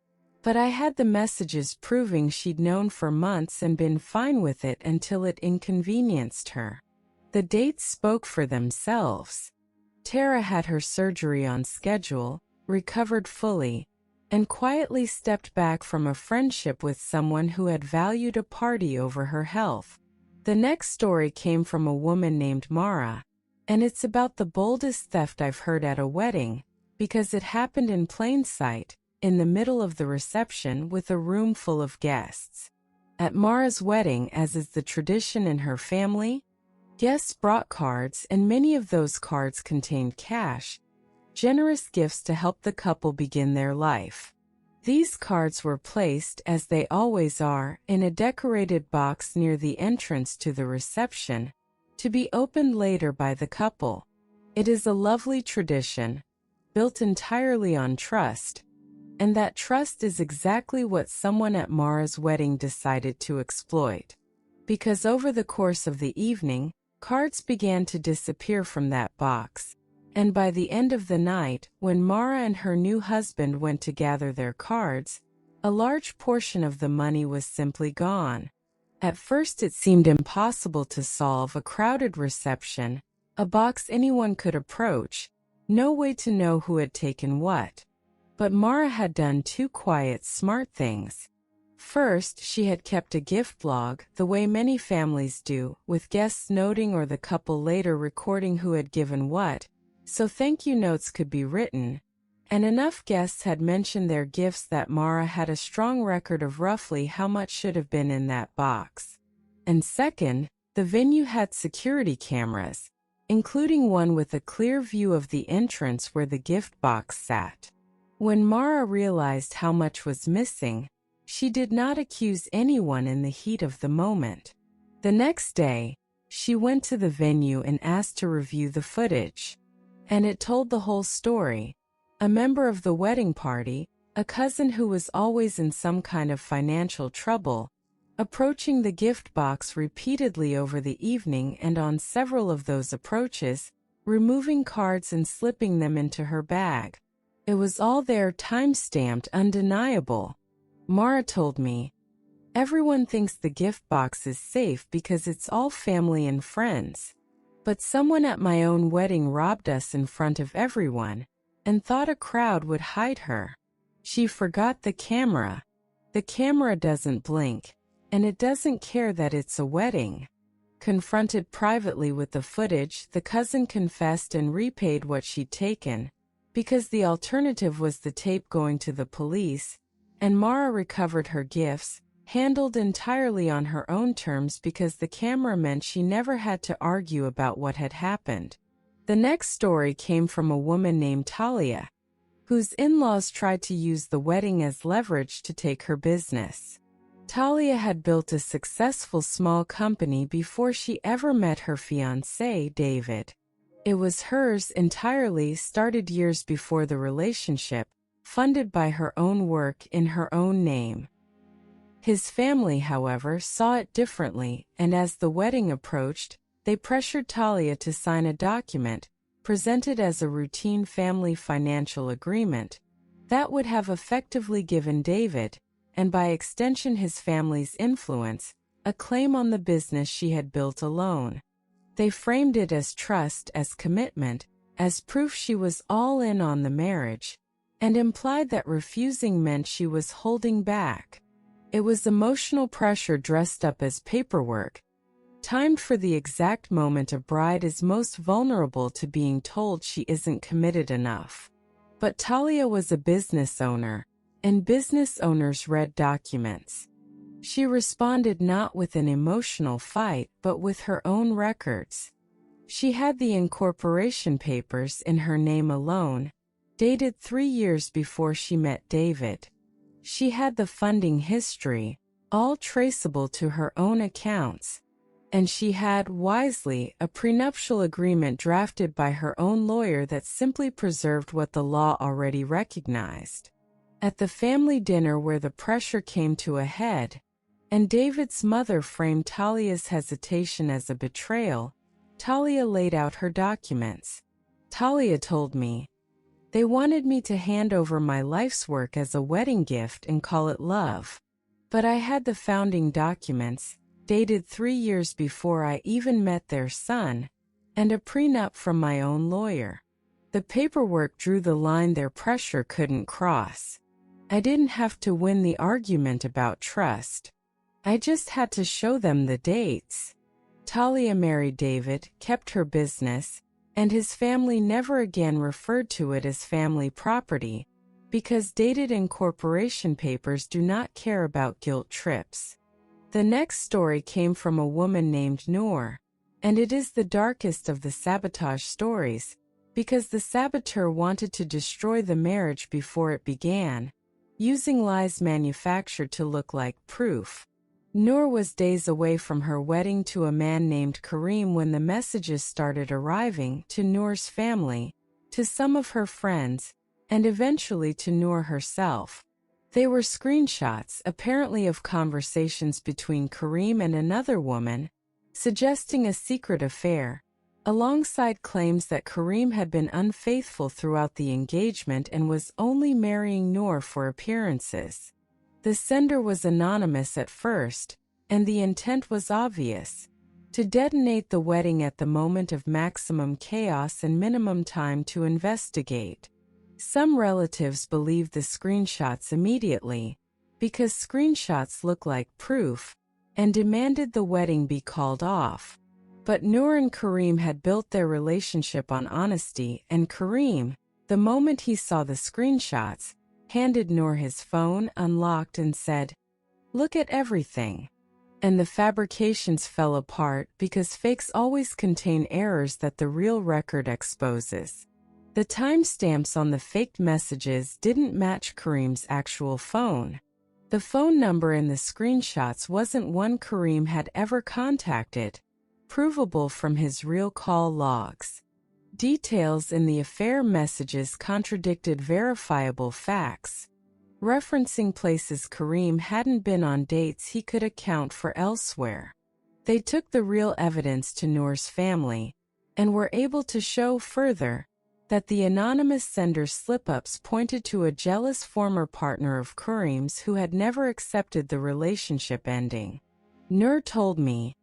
But I had the messages proving she'd known for months and been fine with it until it inconvenienced her. The dates spoke for themselves. Tara had her surgery on schedule, recovered fully, and quietly stepped back from a friendship with someone who had valued a party over her health. The next story came from a woman named Mara, and it's about the boldest theft I've heard at a wedding, because it happened in plain sight, in the middle of the reception with a room full of guests. At Mara's wedding, as is the tradition in her family, guests brought cards and many of those cards contained cash, generous gifts to help the couple begin their life. These cards were placed, as they always are, in a decorated box near the entrance to the reception, to be opened later by the couple. It is a lovely tradition, built entirely on trust, and that trust is exactly what someone at Mara's wedding decided to exploit. Because over the course of the evening, cards began to disappear from that box, And by the end of the night, when Mara and her new husband went to gather their cards, a large portion of the money was simply gone. At first it seemed impossible to solve a crowded reception, a box anyone could approach, no way to know who had taken what. But Mara had done two quiet, smart things. First, she had kept a gift log, the way many families do, with guests noting or the couple later recording who had given what, so thank you notes could be written, and enough guests had mentioned their gifts that Mara had a strong record of roughly how much should have been in that box. And second, the venue had security cameras, including one with a clear view of the entrance where the gift box sat. When Mara realized how much was missing, she did not accuse anyone in the heat of the moment. The next day, she went to the venue and asked to review the footage. And it told the whole story. A member of the wedding party, a cousin who was always in some kind of financial trouble, approaching the gift box repeatedly over the evening and on several of those approaches, removing cards and slipping them into her bag. It was all there, time-stamped, undeniable. Mara told me, "Everyone thinks the gift box is safe because it's all family and friends. But someone at my own wedding robbed us in front of everyone and thought a crowd would hide her. She forgot the camera. The camera doesn't blink, and it doesn't care that it's a wedding." Confronted privately with the footage, the cousin confessed and repaid what she'd taken, because the alternative was the tape going to the police, and Mara recovered her gifts, handled entirely on her own terms because the camera meant she never had to argue about what had happened. The next story came from a woman named Talia, whose in-laws tried to use the wedding as leverage to take her business. Talia had built a successful small company before she ever met her fiancé, David. It was hers entirely, started years before the relationship, funded by her own work in her own name. His family, however, saw it differently, and as the wedding approached, they pressured Talia to sign a document, presented as a routine family financial agreement, that would have effectively given David, and by extension his family's influence, a claim on the business she had built alone. They framed it as trust, as commitment, as proof she was all in on the marriage, and implied that refusing meant she was holding back. It was emotional pressure dressed up as paperwork, timed for the exact moment a bride is most vulnerable to being told she isn't committed enough. But Talia was a business owner, and business owners read documents. She responded not with an emotional fight but with her own records. She had the incorporation papers in her name alone, dated 3 years before she met David. She had the funding history, all traceable to her own accounts. And she had, wisely, a prenuptial agreement drafted by her own lawyer that simply preserved what the law already recognized. At the family dinner where the pressure came to a head, and David's mother framed Talia's hesitation as a betrayal, Talia laid out her documents. Talia told me, "They wanted me to hand over my life's work as a wedding gift and call it love. But I had the founding documents, dated 3 years before I even met their son, and a prenup from my own lawyer. The paperwork drew the line their pressure couldn't cross. I didn't have to win the argument about trust. I just had to show them the dates." Talia married David, kept her business, and his family never again referred to it as family property, because dated incorporation papers do not care about guilt trips. The next story came from a woman named Nour, and it is the darkest of the sabotage stories, because the saboteur wanted to destroy the marriage before it began, using lies manufactured to look like proof. Nour was days away from her wedding to a man named Kareem when the messages started arriving to Nour's family, to some of her friends, and eventually to Nour herself. They were screenshots, apparently of conversations between Kareem and another woman, suggesting a secret affair, alongside claims that Kareem had been unfaithful throughout the engagement and was only marrying Nour for appearances. The sender was anonymous at first, and the intent was obvious: to detonate the wedding at the moment of maximum chaos and minimum time to investigate. Some relatives believed the screenshots immediately, because screenshots look like proof, and demanded the wedding be called off. But Nour and Kareem had built their relationship on honesty, and Kareem, the moment he saw the screenshots, handed Nour his phone unlocked and said, "Look at everything." And the fabrications fell apart because fakes always contain errors that the real record exposes. The timestamps on the faked messages didn't match Kareem's actual phone. The phone number in the screenshots wasn't one Kareem had ever contacted, provable from his real call logs. Details in the affair messages contradicted verifiable facts, referencing places Kareem hadn't been on dates he could account for elsewhere. They took the real evidence to Nour's family, and were able to show further that the anonymous sender's slip-ups pointed to a jealous former partner of Kareem's who had never accepted the relationship ending. Nour told me,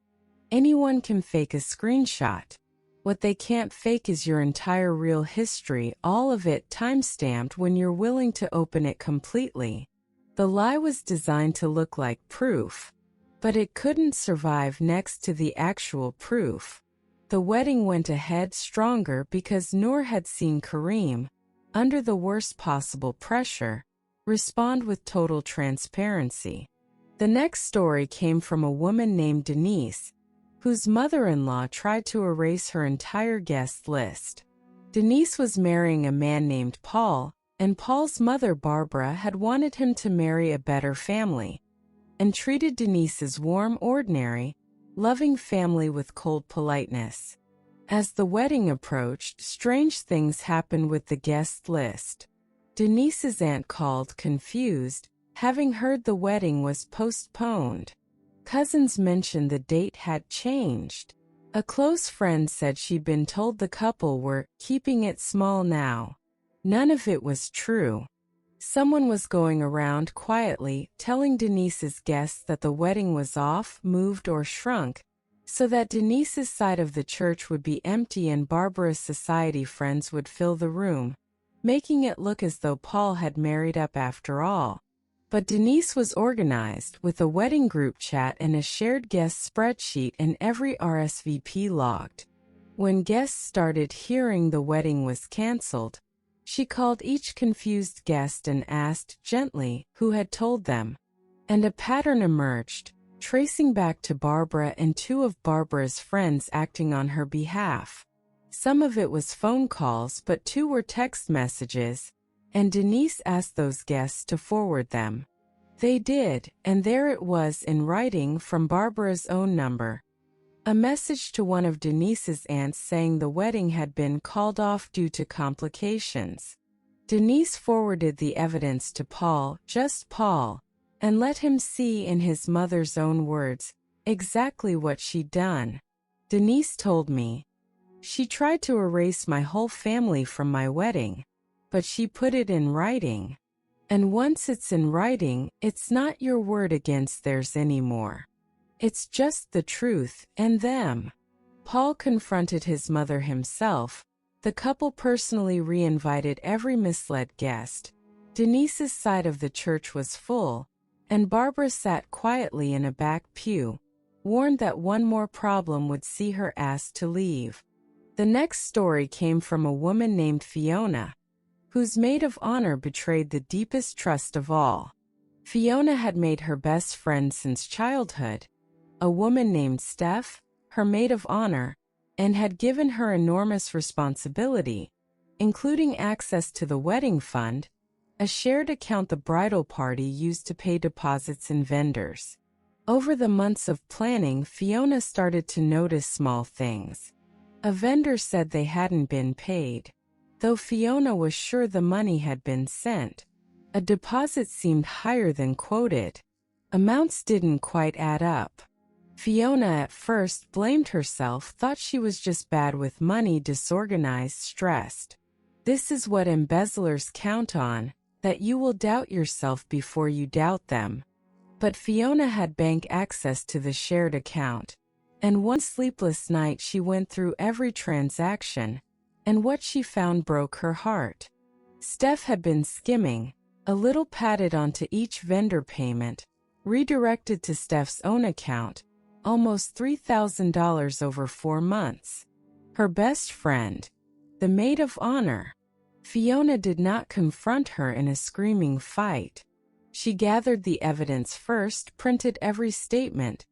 "Anyone can fake a screenshot. What they can't fake is your entire real history, all of it timestamped when you're willing to open it completely." The lie was designed to look like proof, but it couldn't survive next to the actual proof. The wedding went ahead stronger because Nour had seen Kareem, under the worst possible pressure, respond with total transparency. The next story came from a woman named Denise, whose mother-in-law tried to erase her entire guest list. Denise was marrying a man named Paul, and Paul's mother Barbara had wanted him to marry a better family, and treated Denise's warm, ordinary, loving family with cold politeness. As the wedding approached, strange things happened with the guest list. Denise's aunt called, confused, having heard the wedding was postponed. Cousins mentioned the date had changed. A close friend said she'd been told the couple were keeping it small now. None of it was true. Someone was going around quietly telling Denise's guests that the wedding was off, moved, or shrunk, so that Denise's side of the church would be empty and Barbara's society friends would fill the room, making it look as though Paul had married up after all. But Denise was organized, with a wedding group chat and a shared guest spreadsheet and every RSVP logged. When guests started hearing the wedding was canceled, she called each confused guest and asked gently who had told them. And a pattern emerged, tracing back to Barbara and two of Barbara's friends acting on her behalf. Some of it was phone calls, but two were text messages, and Denise asked those guests to forward them. They did, and there it was in writing from Barbara's own number. A message to one of Denise's aunts saying the wedding had been called off due to complications. Denise forwarded the evidence to Paul, just Paul, and let him see in his mother's own words exactly what she'd done. Denise told me, "She tried to erase my whole family from my wedding, but she put it in writing. And once it's in writing, it's not your word against theirs anymore. It's just the truth and them." Paul confronted his mother himself. The couple personally re-invited every misled guest. Denise's side of the church was full, and Barbara sat quietly in a back pew, warned that one more problem would see her asked to leave. The next story came from a woman named Fiona, whose maid of honor betrayed the deepest trust of all. Fiona had made her best friend since childhood, a woman named Steph, her maid of honor, and had given her enormous responsibility, including access to the wedding fund, a shared account the bridal party used to pay deposits and vendors. Over the months of planning, Fiona started to notice small things. A vendor said they hadn't been paid, though Fiona was sure the money had been sent. A deposit seemed higher than quoted. Amounts didn't quite add up. Fiona at first blamed herself, thought she was just bad with money, disorganized, stressed. This is what embezzlers count on, that you will doubt yourself before you doubt them. But Fiona had bank access to the shared account, and one sleepless night she went through every transaction, and what she found broke her heart. Steph had been skimming, a little padded onto each vendor payment, redirected to Steph's own account, almost $3,000 over 4 months. Her best friend, the maid of honor. Fiona did not confront her in a screaming fight. She gathered the evidence first, printed every statement,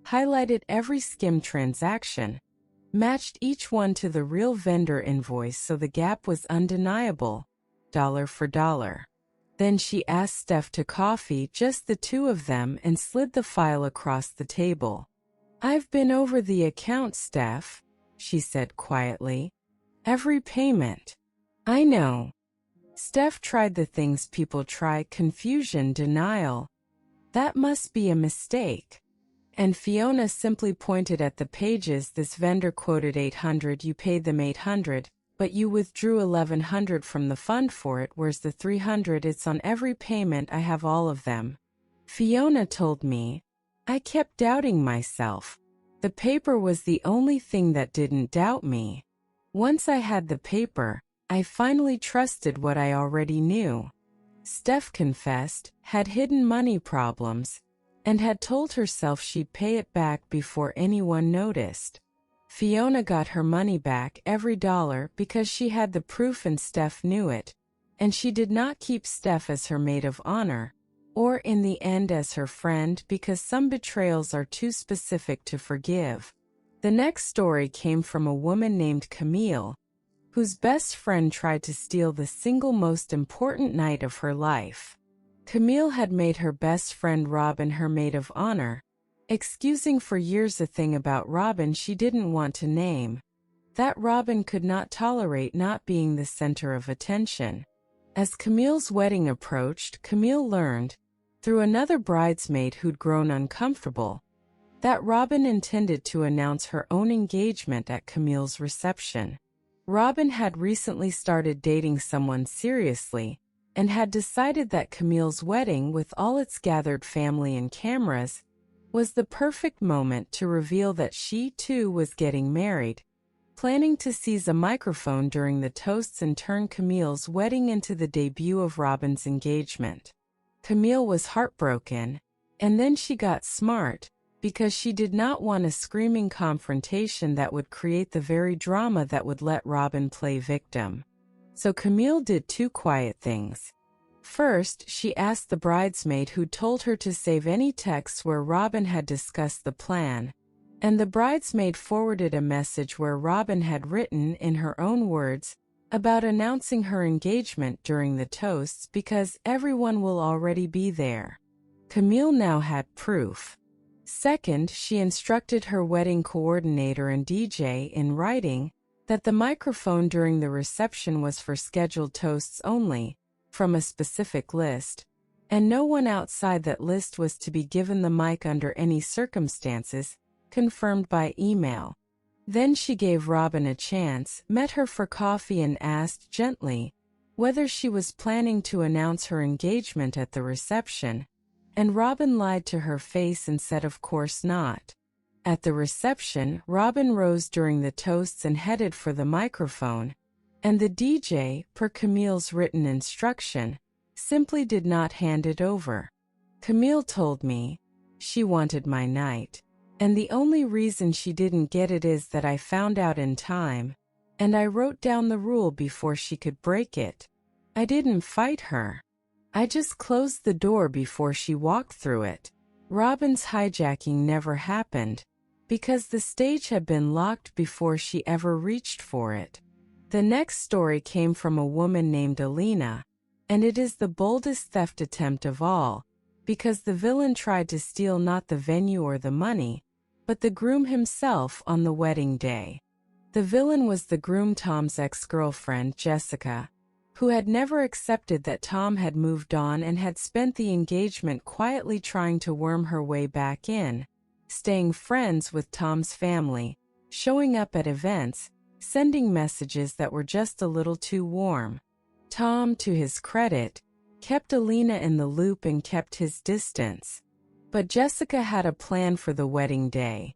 highlighted every skim transaction, matched each one to the real vendor invoice so the gap was undeniable, dollar for dollar. Then she asked Steph to coffee, just the two of them, and slid the file across the table. "I've been over the account, Steph," she said quietly. "Every payment." "I know." Steph tried the things people try: confusion, denial. "That must be a mistake." And Fiona simply pointed at the pages. "This vendor quoted $800, you paid them $800, but you withdrew $1,100 from the fund for it. Where's the $300? It's on every payment. I have all of them." Fiona told me. I kept doubting myself. The paper was the only thing that didn't doubt me. Once I had the paper, I finally trusted what I already knew. Steph confessed, had hidden money problems, and had told herself she'd pay it back before anyone noticed. Fiona got her money back, every dollar, because she had the proof and Steph knew it, and she did not keep Steph as her maid of honor, or in the end as her friend, because some betrayals are too specific to forgive. The next story came from a woman named Camille, whose best friend tried to steal the single most important night of her life. Camille had made her best friend Robin her maid of honor, excusing for years a thing about Robin she didn't want to name. That Robin could not tolerate not being the center of attention. As Camille's wedding approached, Camille learned, through another bridesmaid who'd grown uncomfortable, that Robin intended to announce her own engagement at Camille's reception. Robin had recently started dating someone seriously, and had decided that Camille's wedding, with all its gathered family and cameras, was the perfect moment to reveal that she too was getting married, planning to seize a microphone during the toasts and turn Camille's wedding into the debut of Robin's engagement. Camille was heartbroken, and then she got smart, because she did not want a screaming confrontation that would create the very drama that would let Robin play victim. So Camille did 2 quiet things. First, she asked the bridesmaid who told her to save any texts where Robin had discussed the plan, and the bridesmaid forwarded a message where Robin had written, in her own words, about announcing her engagement during the toasts because everyone will already be there. Camille now had proof. Second, she instructed her wedding coordinator and DJ in writing that the microphone during the reception was for scheduled toasts only, from a specific list, and no one outside that list was to be given the mic under any circumstances, confirmed by email. Then she gave Robin a chance, met her for coffee and asked gently whether she was planning to announce her engagement at the reception, and Robin lied to her face and said of course not. At the reception, Robin rose during the toasts and headed for the microphone, and the DJ, per Camille's written instruction, simply did not hand it over. Camille told me she wanted my night, and the only reason she didn't get it is that I found out in time, and I wrote down the rule before she could break it. I didn't fight her. I just closed the door before she walked through it. Robin's hijacking never happened, because the stage had been locked before she ever reached for it. The next story came from a woman named Alina, and it is the boldest theft attempt of all, because the villain tried to steal not the venue or the money, but the groom himself on the wedding day. The villain was the groom Tom's ex-girlfriend, Jessica, who had never accepted that Tom had moved on and had spent the engagement quietly trying to worm her way back in, staying friends with Tom's family, showing up at events, sending messages that were just a little too warm. Tom, to his credit, kept Alina in the loop and kept his distance. But Jessica had a plan for the wedding day.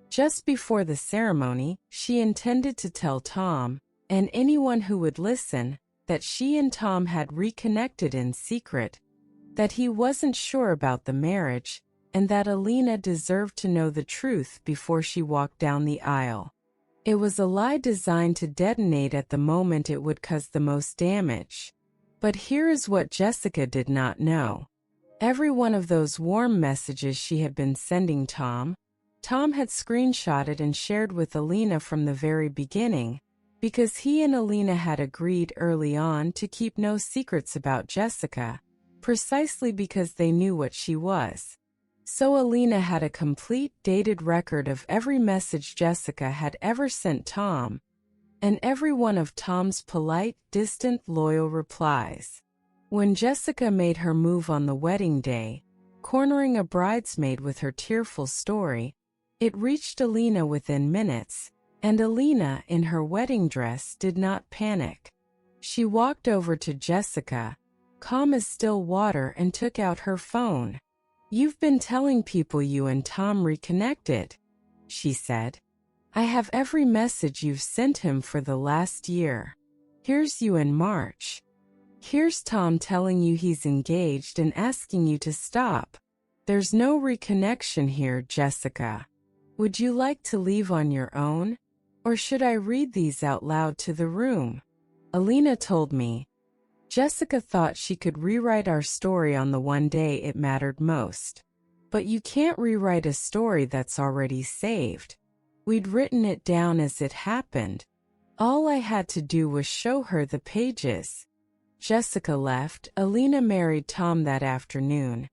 Just before the ceremony, she intended to tell Tom, and anyone who would listen, that she and Tom had reconnected in secret, that he wasn't sure about the marriage, and that Alina deserved to know the truth before she walked down the aisle. It was a lie designed to detonate at the moment it would cause the most damage. But here is what Jessica did not know. Every one of those warm messages she had been sending Tom had screenshotted and shared with Alina from the very beginning, because he and Alina had agreed early on to keep no secrets about Jessica, precisely because they knew what she was. So Alina had a complete, dated record of every message Jessica had ever sent Tom, and every one of Tom's polite, distant, loyal replies. When Jessica made her move on the wedding day, cornering a bridesmaid with her tearful story, it reached Alina within minutes, and Alina, in her wedding dress, did not panic. She walked over to Jessica, calm as still water, and took out her phone. "You've been telling people you and Tom reconnected," she said. "I have every message you've sent him for the last year. Here's you in March. Here's Tom telling you he's engaged and asking you to stop. There's no reconnection here, Jessica. Would you like to leave on your own? Or should I read these out loud to the room?" Alina told me, "Jessica thought she could rewrite our story on the one day it mattered most. But you can't rewrite a story that's already saved. We'd written it down as it happened. All I had to do was show her the pages." Jessica left. Alina married Tom that afternoon,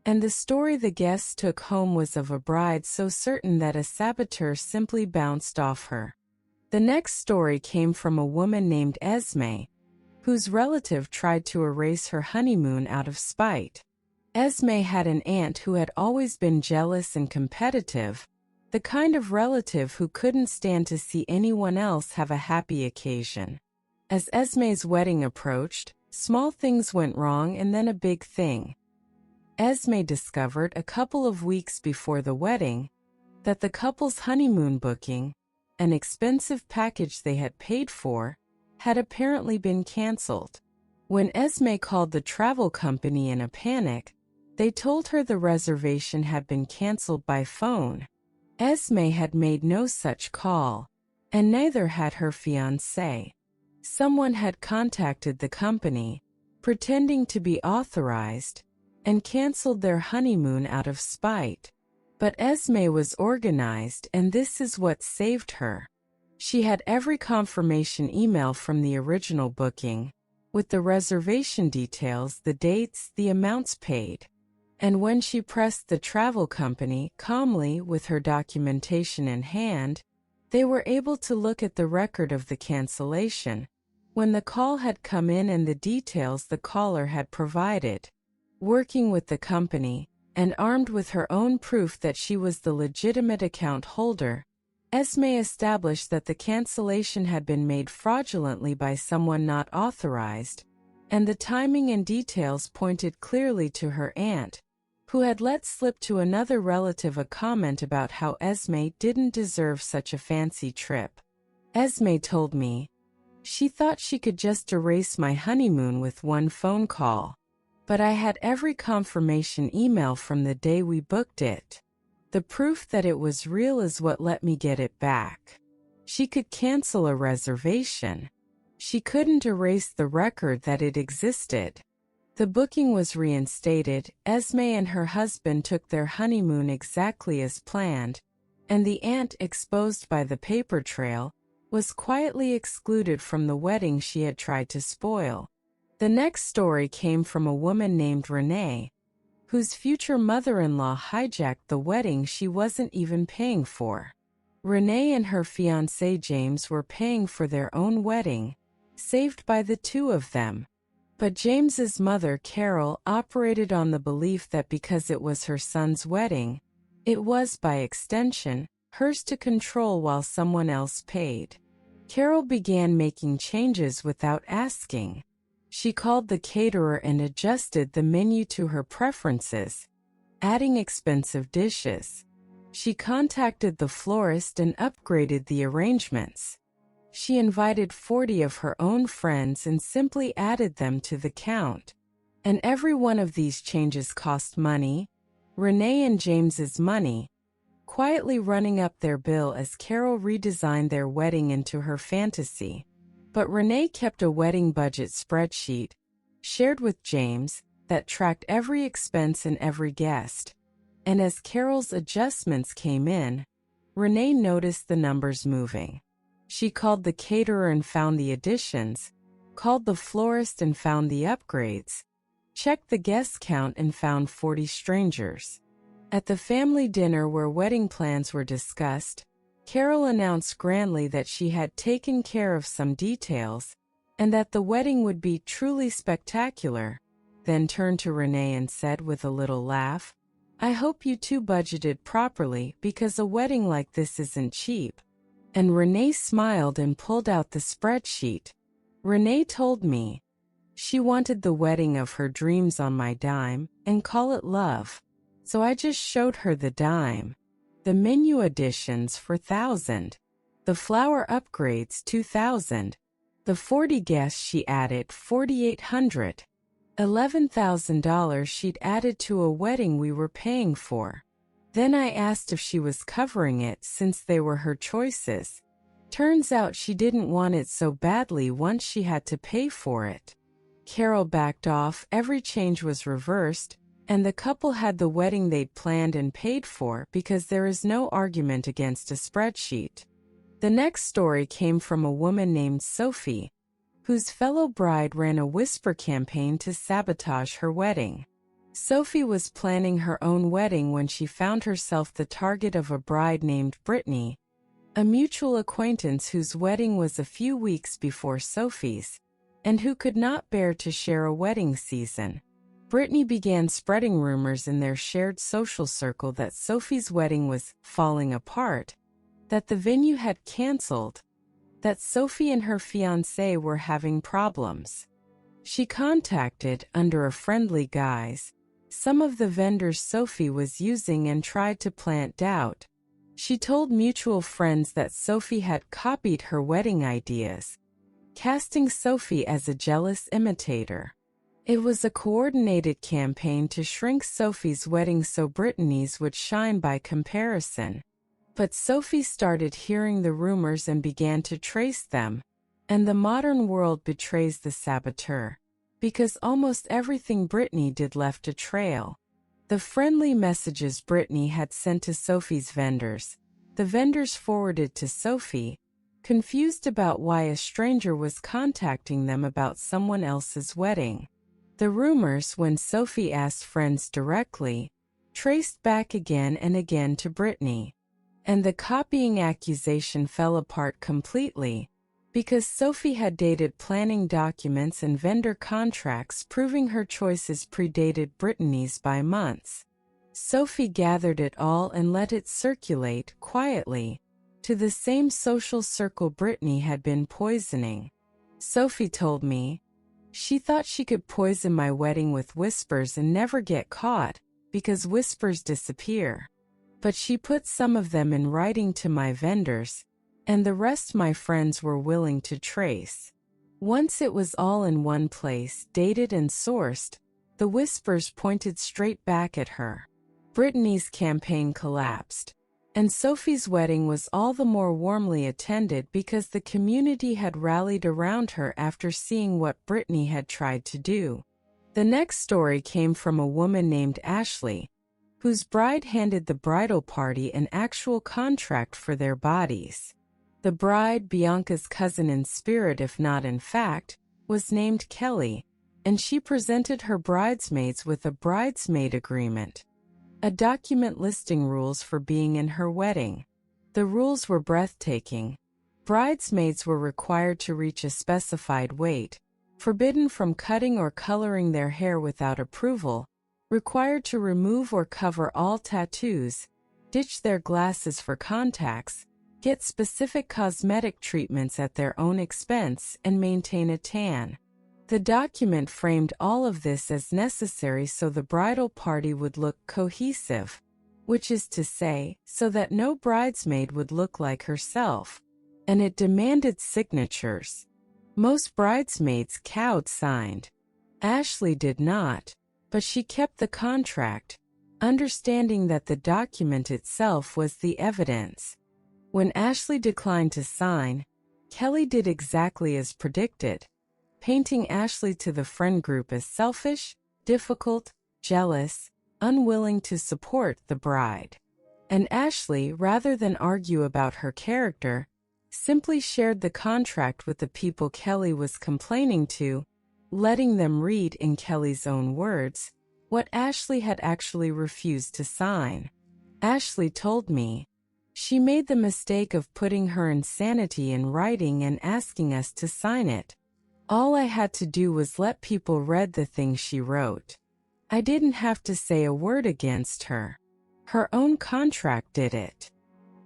and the story the guests took home was of a bride so certain that a saboteur simply bounced off her. The next story came from a woman named Esme, whose relative tried to erase her honeymoon out of spite. Esme had an aunt who had always been jealous and competitive, the kind of relative who couldn't stand to see anyone else have a happy occasion. As Esme's wedding approached, small things went wrong and then a big thing. Esme discovered a couple of weeks before the wedding that the couple's honeymoon booking, an expensive package they had paid for, had apparently been canceled. When Esme called the travel company in a panic, they told her the reservation had been canceled by phone. Esme had made no such call, and neither had her fiancé. Someone had contacted the company, pretending to be authorized, and canceled their honeymoon out of spite. But Esme was organized, and this is what saved her. She had every confirmation email from the original booking, with the reservation details, the dates, the amounts paid. And when she pressed the travel company, calmly with her documentation in hand, they were able to look at the record of the cancellation, when the call had come in and the details the caller had provided. Working with the company, and armed with her own proof that she was the legitimate account holder, Esme established that the cancellation had been made fraudulently by someone not authorized, and the timing and details pointed clearly to her aunt, who had let slip to another relative a comment about how Esme didn't deserve such a fancy trip. Esme told me, "She thought she could just erase my honeymoon with one phone call. But I had every confirmation email from the day we booked it. The proof that it was real is what let me get it back. She could cancel a reservation. She couldn't erase the record that it existed." The booking was reinstated. Esme and her husband took their honeymoon exactly as planned, and the aunt, exposed by the paper trail, was quietly excluded from the wedding she had tried to spoil. The next story came from a woman named Renee, whose future mother-in-law hijacked the wedding she wasn't even paying for. Renee and her fiancé James were paying for their own wedding, saved by the two of them. But James's mother, Carol, operated on the belief that because it was her son's wedding, It was, by extension, hers to control while someone else paid. Carol began making changes without asking. She called the caterer and adjusted the menu to her preferences, adding expensive dishes. She contacted the florist and upgraded the arrangements. She invited 40 of her own friends and simply added them to the count. And every one of these changes cost money, Renee and James's money, quietly running up their bill as Carol redesigned their wedding into her fantasy. But Renee kept a wedding budget spreadsheet, shared with James, that tracked every expense and every guest. And as Carol's adjustments came in, Renee noticed the numbers moving. She called the caterer and found the additions, called the florist and found the upgrades, checked the guest count and found 40 strangers. At the family dinner where wedding plans were discussed, Carol announced grandly that she had taken care of some details and that the wedding would be truly spectacular, then turned to Renee and said with a little laugh, "I hope you two budgeted properly because a wedding like this isn't cheap." And Renee smiled and pulled out the spreadsheet. Renee told me she wanted the wedding of her dreams on my dime and call it love. So I just showed her the dime. The menu additions for 1,000. The flower upgrades 2,000. The 40 guests she added 4,800. $11,000 she'd added to a wedding we were paying for. Then I asked if she was covering it since they were her choices. Turns out she didn't want it so badly once she had to pay for it. Carol backed off, every change was reversed, and the couple had the wedding they'd planned and paid for because there is no argument against a spreadsheet. The next story came from a woman named Sophie, whose fellow bride ran a whisper campaign to sabotage her wedding. Sophie was planning her own wedding when she found herself the target of a bride named Brittany, a mutual acquaintance whose wedding was a few weeks before Sophie's, and who could not bear to share a wedding season. Brittany began spreading rumors in their shared social circle that Sophie's wedding was falling apart, that the venue had canceled, that Sophie and her fiancé were having problems. She contacted, under a friendly guise, some of the vendors Sophie was using and tried to plant doubt. She told mutual friends that Sophie had copied her wedding ideas, casting Sophie as a jealous imitator. It was a coordinated campaign to shrink Sophie's wedding so Brittany's would shine by comparison. But Sophie started hearing the rumors and began to trace them, and the modern world betrays the saboteur, because almost everything Brittany did left a trail. The friendly messages Brittany had sent to Sophie's vendors, the vendors forwarded to Sophie, confused about why a stranger was contacting them about someone else's wedding. The rumors, when Sophie asked friends directly, traced back again and again to Brittany. And the copying accusation fell apart completely, because Sophie had dated planning documents and vendor contracts proving her choices predated Brittany's by months. Sophie gathered it all and let it circulate quietly to the same social circle Brittany had been poisoning. Sophie told me she thought she could poison my wedding with whispers and never get caught, because whispers disappear. But she put some of them in writing to my vendors, and the rest my friends were willing to trace. Once it was all in one place, dated and sourced, the whispers pointed straight back at her. Brittany's campaign collapsed, and Sophie's wedding was all the more warmly attended because the community had rallied around her after seeing what Brittany had tried to do. The next story came from a woman named Ashley, whose bride handed the bridal party an actual contract for their bodies. The bride, Bianca's cousin in spirit if not in fact, was named Kelly, and she presented her bridesmaids with a bridesmaid agreement, a document listing rules for being in her wedding. The rules were breathtaking. Bridesmaids were required to reach a specified weight, forbidden from cutting or coloring their hair without approval, required to remove or cover all tattoos, ditch their glasses for contacts, get specific cosmetic treatments at their own expense, and maintain a tan. The document framed all of this as necessary so the bridal party would look cohesive, which is to say, so that no bridesmaid would look like herself. And it demanded signatures. Most bridesmaids signed. Ashley did not, but she kept the contract, understanding that the document itself was the evidence. When Ashley declined to sign, Kelly did exactly as predicted, painting Ashley to the friend group as selfish, difficult, jealous, unwilling to support the bride. And Ashley, rather than argue about her character, simply shared the contract with the people Kelly was complaining to, letting them read in Kelly's own words what Ashley had actually refused to sign. Ashley told me she made the mistake of putting her insanity in writing and asking us to sign it. All I had to do was let people read the thing she wrote. I didn't have to say a word against her. Her own contract did it.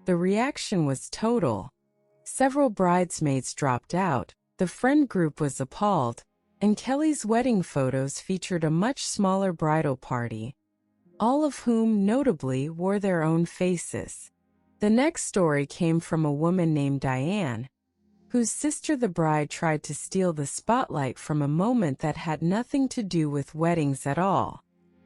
The reaction was total. Several bridesmaids dropped out, the friend group was appalled, and Kelly's wedding photos featured a much smaller bridal party, all of whom notably wore their own faces. The next story came from a woman named Diane, whose sister the bride tried to steal the spotlight from a moment that had nothing to do with weddings at all.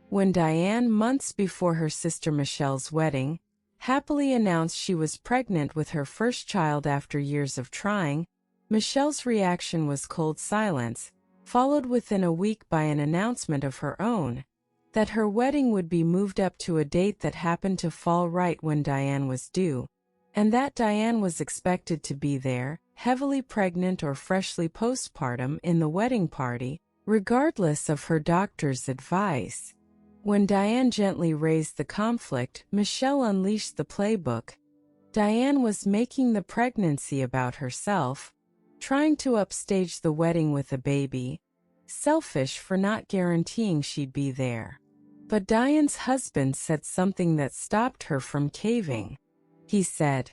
When Diane, months before her sister Michelle's wedding, happily announced she was pregnant with her first child after years of trying, Michelle's reaction was cold silence, followed within a week by an announcement of her own, that her wedding would be moved up to a date that happened to fall right when Diane was due, and that Diane was expected to be there, heavily pregnant or freshly postpartum, in the wedding party, regardless of her doctor's advice. When Diane gently raised the conflict, Michelle unleashed the playbook. Diane was making the pregnancy about herself, trying to upstage the wedding with a baby, selfish for not guaranteeing she'd be there. But Diane's husband said something that stopped her from caving. He said,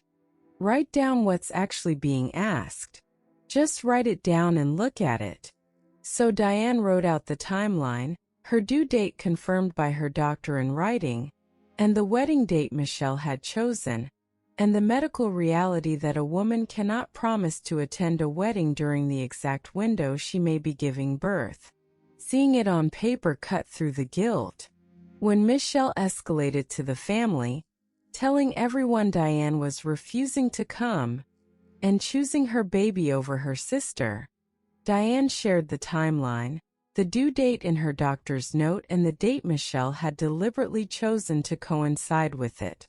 "Write down what's actually being asked. Just write it down and look at it." So Diane wrote out the timeline, her due date confirmed by her doctor in writing, and the wedding date Michelle had chosen, and the medical reality that a woman cannot promise to attend a wedding during the exact window she may be giving birth. Seeing it on paper cut through the guilt. When Michelle escalated to the family, telling everyone Diane was refusing to come and choosing her baby over her sister, Diane shared the timeline, the due date in her doctor's note, and the date Michelle had deliberately chosen to coincide with it.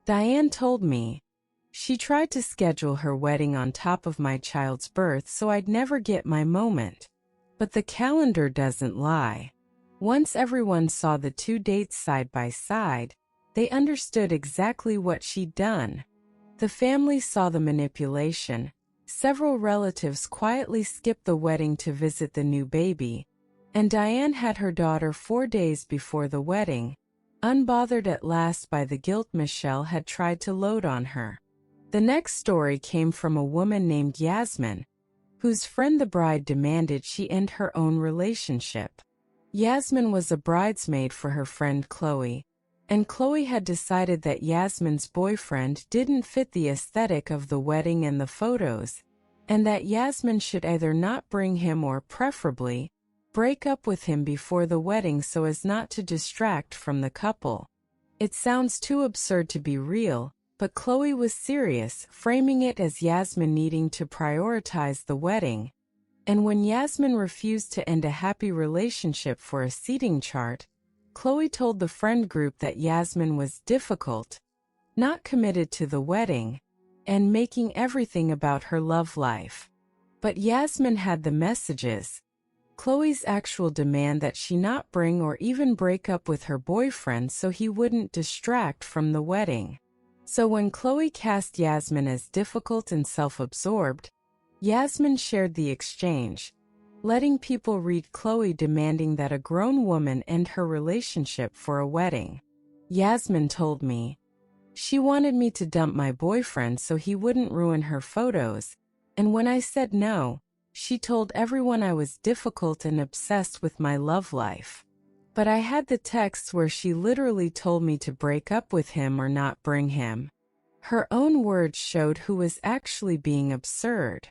Diane told me, "She tried to schedule her wedding on top of my child's birth so I'd never get my moment. But the calendar doesn't lie." Once everyone saw the two dates side by side, they understood exactly what she'd done. The family saw the manipulation. Several relatives quietly skipped the wedding to visit the new baby, and Diane had her daughter 4 days before the wedding, unbothered at last by the guilt Michelle had tried to load on her. The next story came from a woman named Yasmin, whose friend the bride demanded she end her own relationship. Yasmin was a bridesmaid for her friend Chloe, and Chloe had decided that Yasmin's boyfriend didn't fit the aesthetic of the wedding and the photos, and that Yasmin should either not bring him or, preferably, break up with him before the wedding so as not to distract from the couple. It sounds too absurd to be real, but Chloe was serious, framing it as Yasmin needing to prioritize the wedding. And when Yasmin refused to end a happy relationship for a seating chart, Chloe told the friend group that Yasmin was difficult, not committed to the wedding, and making everything about her love life. But Yasmin had the messages. Chloe's actual demand that she not bring or even break up with her boyfriend so he wouldn't distract from the wedding. So when Chloe cast Yasmin as difficult and self-absorbed, Yasmin shared the exchange, letting people read Chloe demanding that a grown woman end her relationship for a wedding. Yasmin told me, She wanted me to dump my boyfriend so he wouldn't ruin her photos, and when I said no, she told everyone I was difficult and obsessed with my love life. But I had the texts where she literally told me to break up with him or not bring him. Her own words showed who was actually being absurd.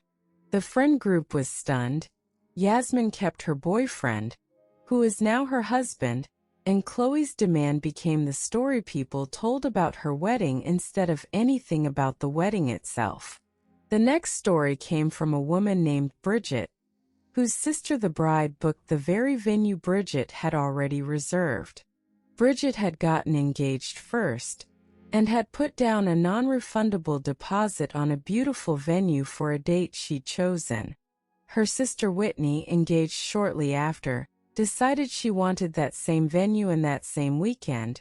The friend group was stunned. Yasmin kept her boyfriend, who is now her husband, and Chloe's demand became the story people told about her wedding instead of anything about the wedding itself. The next story came from a woman named Bridget, whose sister the bride booked the very venue Bridget had already reserved. Bridget had gotten engaged first, and had put down a non-refundable deposit on a beautiful venue for a date she'd chosen. Her sister Whitney, engaged shortly after, decided she wanted that same venue and that same weekend,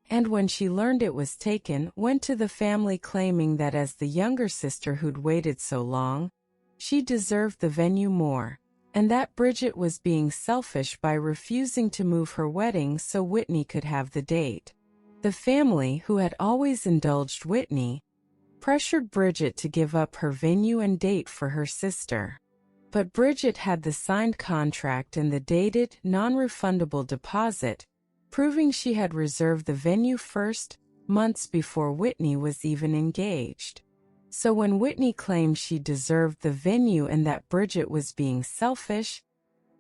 and when she learned it was taken, went to the family claiming that as the younger sister who'd waited so long, she deserved the venue more, and that Bridget was being selfish by refusing to move her wedding so Whitney could have the date. The family, who had always indulged Whitney, pressured Bridget to give up her venue and date for her sister. But Bridget had the signed contract and the dated, non-refundable deposit, proving she had reserved the venue first, months before Whitney was even engaged. So when Whitney claimed she deserved the venue and that Bridget was being selfish,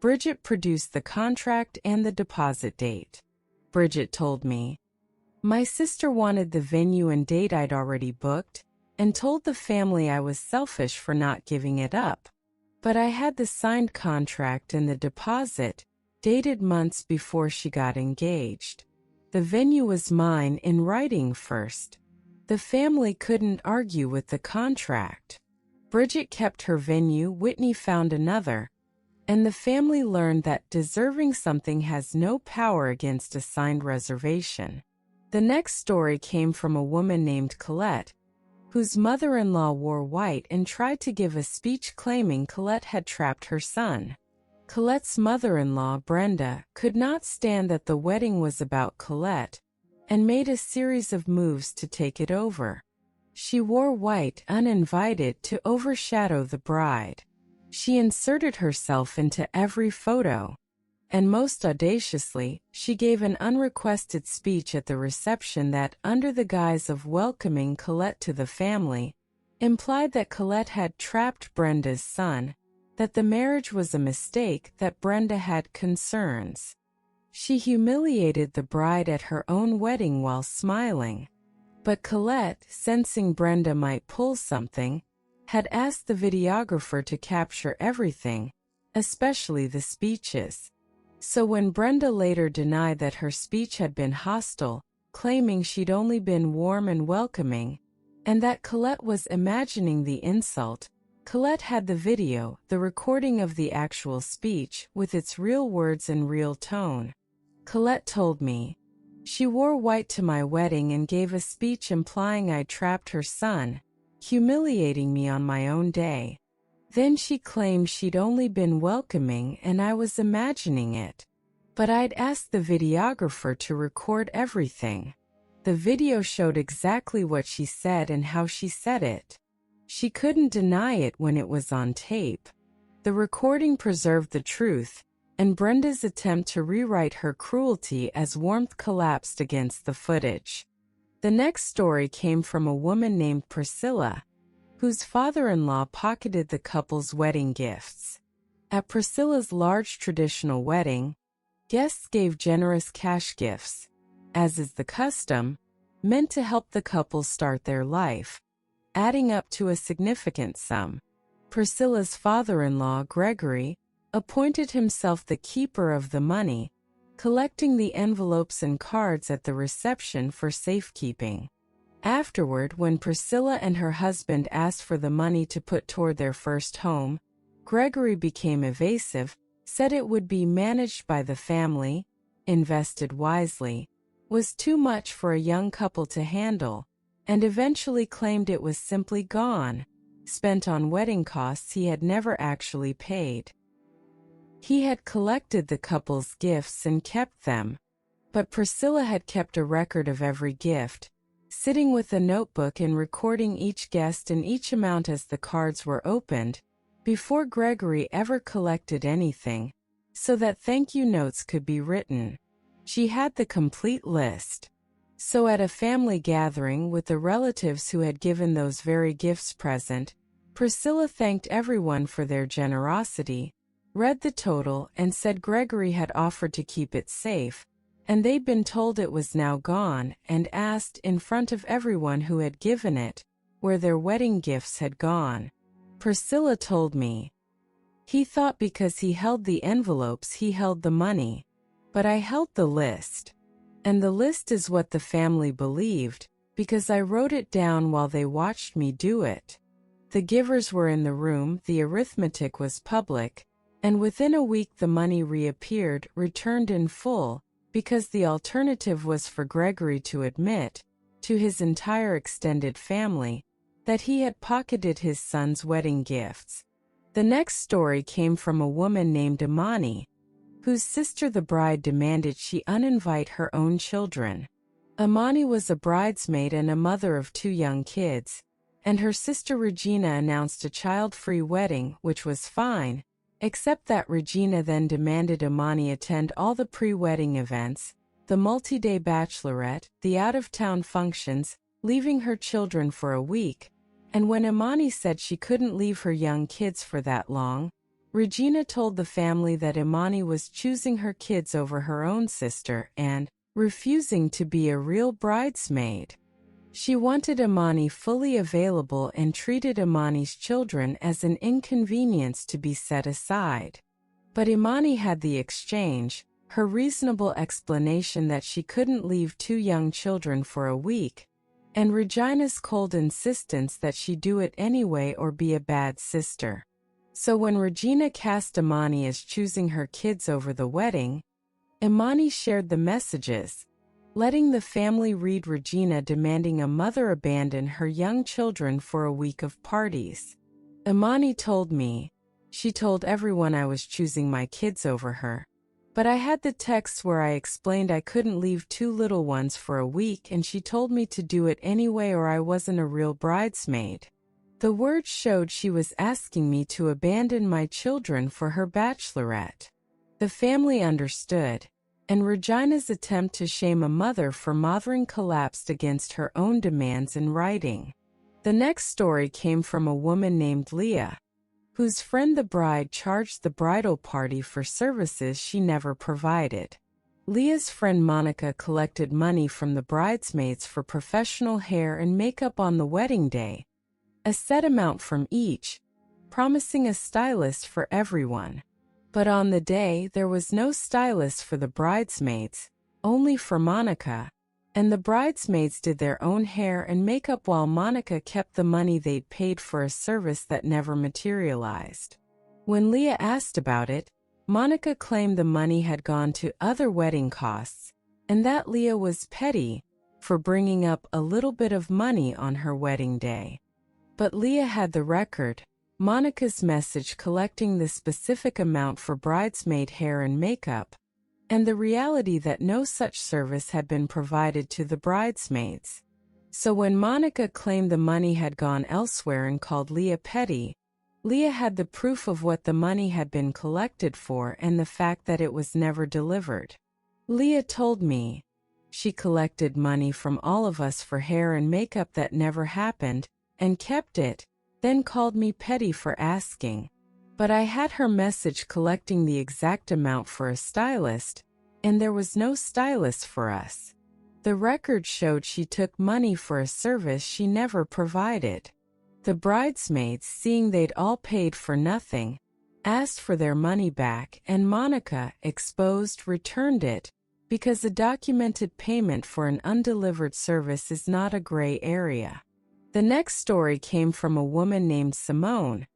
Bridget produced the contract and the deposit date. Bridget told me, "My sister wanted the venue and date I'd already booked, and told the family I was selfish for not giving it up. But I had the signed contract and the deposit, dated months before she got engaged. The venue was mine in writing first. The family couldn't argue with the contract. Bridget kept her venue, Whitney found another, and the family learned that deserving something has no power against a signed reservation." The next story came from a woman named Colette, whose mother-in-law wore white and tried to give a speech claiming Colette had trapped her son. Colette's mother-in-law, Brenda, could not stand that the wedding was about Colette, and made a series of moves to take it over. She wore white uninvited to overshadow the bride. She inserted herself into every photo, and most audaciously, she gave an unrequested speech at the reception that, under the guise of welcoming Colette to the family, implied that Colette had trapped Brenda's son, that the marriage was a mistake, that Brenda had concerns. She humiliated the bride at her own wedding while smiling. But Colette, sensing Brenda might pull something, had asked the videographer to capture everything, especially the speeches. So when Brenda later denied that her speech had been hostile, claiming she'd only been warm and welcoming, and that Colette was imagining the insult, Colette had the video, the recording of the actual speech, with its real words and real tone. Colette told me, "She wore white to my wedding and gave a speech implying I trapped her son, humiliating me on my own day. Then she claimed she'd only been welcoming and I was imagining it. But I'd asked the videographer to record everything. The video showed exactly what she said and how she said it. She couldn't deny it when it was on tape. The recording preserved the truth, and Brenda's attempt to rewrite her cruelty as warmth collapsed against the footage." The next story came from a woman named Priscilla, whose father-in-law pocketed the couple's wedding gifts. At Priscilla's large traditional wedding, guests gave generous cash gifts, as is the custom, meant to help the couple start their life, adding up to a significant sum. Priscilla's father-in-law, Gregory, appointed himself the keeper of the money, collecting the envelopes and cards at the reception for safekeeping. Afterward, when Priscilla and her husband asked for the money to put toward their first home, Gregory became evasive, said it would be managed by the family, invested wisely, was too much for a young couple to handle, and eventually claimed it was simply gone, spent on wedding costs he had never actually paid. He had collected the couple's gifts and kept them, but Priscilla had kept a record of every gift, sitting with a notebook and recording each guest and each amount as the cards were opened, before Gregory ever collected anything, so that thank you notes could be written. She had the complete list. So at a family gathering with the relatives who had given those very gifts present, Priscilla thanked everyone for their generosity, read the total, and said Gregory had offered to keep it safe, and they'd been told it was now gone, and asked in front of everyone who had given it, where their wedding gifts had gone. Priscilla told me, "He thought because he held the envelopes he held the money, but I held the list. And the list is what the family believed, because I wrote it down while they watched me do it. The givers were in the room, the arithmetic was public, and within a week the money reappeared, returned in full, because the alternative was for Gregory to admit, to his entire extended family, that he had pocketed his son's wedding gifts." The next story came from a woman named Imani, whose sister the bride demanded she uninvite her own children. Imani was a bridesmaid and a mother of 2 young kids, and her sister Regina announced a child-free wedding, which was fine, except that Regina then demanded Imani attend all the pre-wedding events, the multi-day bachelorette, the out-of-town functions, leaving her children for a week, and when Imani said she couldn't leave her young kids for that long, Regina told the family that Imani was choosing her kids over her own sister and refusing to be a real bridesmaid. She wanted Imani fully available and treated Imani's children as an inconvenience to be set aside. But Imani had the exchange, her reasonable explanation that she couldn't leave 2 young children for a week, and Regina's cold insistence that she do it anyway or be a bad sister. So when Regina cast Imani as choosing her kids over the wedding, Imani shared the messages, letting the family read Regina demanding a mother abandon her young children for a week of parties. Imani told me, "She told everyone I was choosing my kids over her. But I had the texts where I explained I couldn't leave 2 little ones for a week and she told me to do it anyway or I wasn't a real bridesmaid." The words showed she was asking me to abandon my children for her bachelorette. The family understood, and Regina's attempt to shame a mother for mothering collapsed against her own demands in writing. The next story came from a woman named Leah, whose friend the bride charged the bridal party for services she never provided. Leah's friend Monica collected money from the bridesmaids for professional hair and makeup on the wedding day, a set amount from each, promising a stylist for everyone. But on the day there was no stylist for the bridesmaids, only for Monica, and the bridesmaids did their own hair and makeup while Monica kept the money they'd paid for a service that never materialized. When Leah asked about it, Monica claimed the money had gone to other wedding costs, and that Leah was petty for bringing up a little bit of money on her wedding day. But Leah had the record, Monica's message collecting the specific amount for bridesmaid hair and makeup, and the reality that no such service had been provided to the bridesmaids. So when Monica claimed the money had gone elsewhere and called Leah petty, Leah had the proof of what the money had been collected for and the fact that it was never delivered. Leah told me, "She collected money from all of us for hair and makeup that never happened, and kept it, then called me petty for asking. But I had her message collecting the exact amount for a stylist, and there was no stylist for us. The record showed she took money for a service she never provided." The bridesmaids, seeing they'd all paid for nothing, asked for their money back, and Monica, exposed, returned it, because a documented payment for an undelivered service is not a gray area. The next story came from a woman named Simone,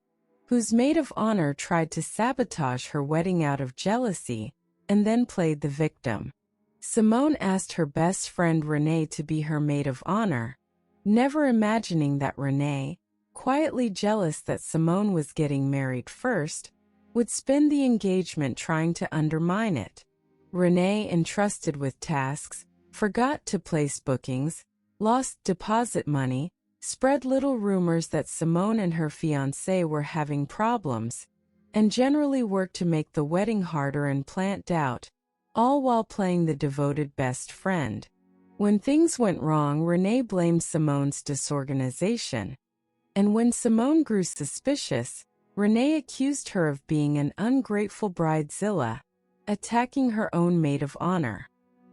whose maid of honor tried to sabotage her wedding out of jealousy, and then played the victim. Simone asked her best friend Renee to be her maid of honor, never imagining that Renee, quietly jealous that Simone was getting married first, would spend the engagement trying to undermine it. Renee, entrusted with tasks, forgot to place bookings, lost deposit money, spread little rumors that Simone and her fiancé were having problems, and generally worked to make the wedding harder and plant doubt, all while playing the devoted best friend. When things went wrong, Renee blamed Simone's disorganization, and when Simone grew suspicious, Renee accused her of being an ungrateful bridezilla, attacking her own maid of honor.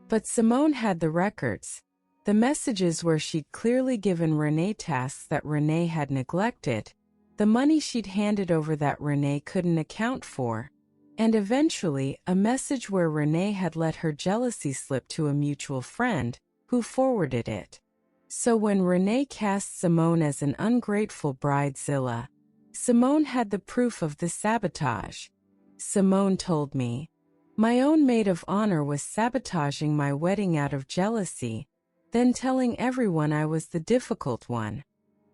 But Simone had the records, the messages where she'd clearly given Renee tasks that Renee had neglected, the money she'd handed over that Renee couldn't account for, and eventually a message where Renee had let her jealousy slip to a mutual friend, who forwarded it. So when Renee cast Simone as an ungrateful bridezilla, Simone had the proof of the sabotage. Simone told me, "My own maid of honor was sabotaging my wedding out of jealousy, then telling everyone I was the difficult one.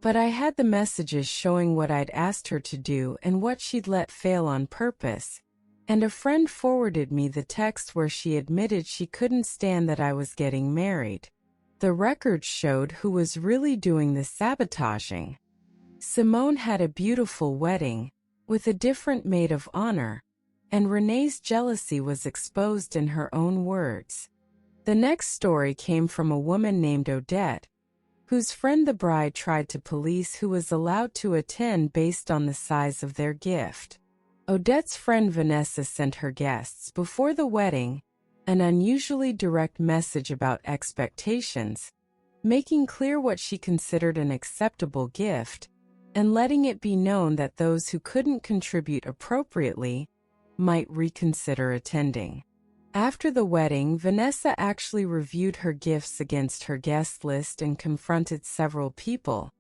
But I had the messages showing what I'd asked her to do and what she'd let fail on purpose, and a friend forwarded me the text where she admitted she couldn't stand that I was getting married. The records showed who was really doing the sabotaging." Simone had a beautiful wedding, with a different maid of honor, and Renee's jealousy was exposed in her own words. The next story came from a woman named Odette, whose friend the bride tried to police who was allowed to attend based on the size of their gift. Odette's friend Vanessa sent her guests before the wedding an unusually direct message about expectations, making clear what she considered an acceptable gift, and letting it be known that those who couldn't contribute appropriately might reconsider attending. After the wedding, Vanessa actually reviewed her gifts against her guest list and confronted several people,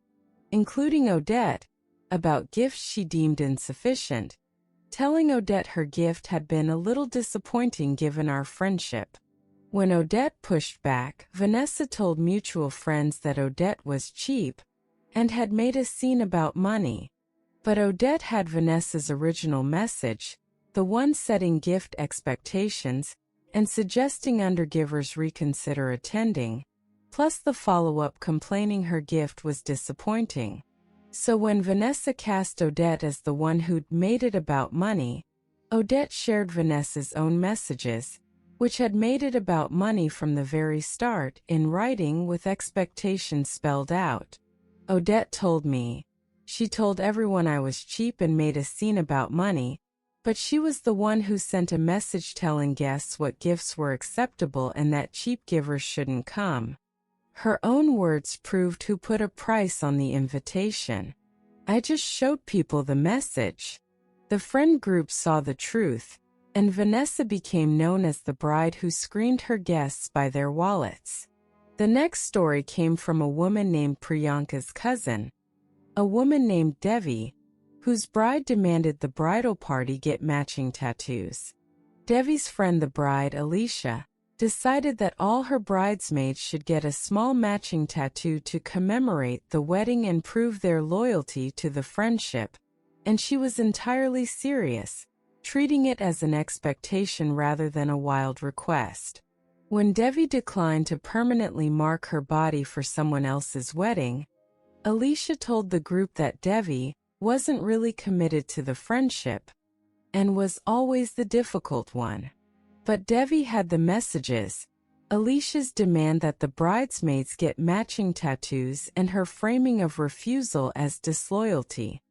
including Odette, about gifts she deemed insufficient, telling Odette her gift had been a little disappointing given our friendship. When Odette pushed back, Vanessa told mutual friends that Odette was cheap and had made a scene about money. But Odette had Vanessa's original message, the one setting gift expectations and suggesting undergivers reconsider attending, plus the follow-up complaining her gift was disappointing. So when Vanessa cast Odette as the one who'd made it about money, Odette shared Vanessa's own messages, which had made it about money from the very start, in writing with expectations spelled out. Odette told me, "She told everyone I was cheap and made a scene about money, but she was the one who sent a message telling guests what gifts were acceptable and that cheap givers shouldn't come." Her own words proved who put a price on the invitation. "I just showed people the message." The friend group saw the truth, and Vanessa became known as the bride who screened her guests by their wallets. The next story came from a woman named Priyanka's cousin, a woman named Devi, whose bride demanded the bridal party get matching tattoos. Devi's friend, the bride Alicia, decided that all her bridesmaids should get a small matching tattoo to commemorate the wedding and prove their loyalty to the friendship, and she was entirely serious, treating it as an expectation rather than a wild request. When Devi declined to permanently mark her body for someone else's wedding, Alicia told the group that Devi wasn't really committed to the friendship and was always the difficult one. But Devi had the messages, Alicia's demand that the bridesmaids get matching tattoos and her framing of refusal as disloyalty.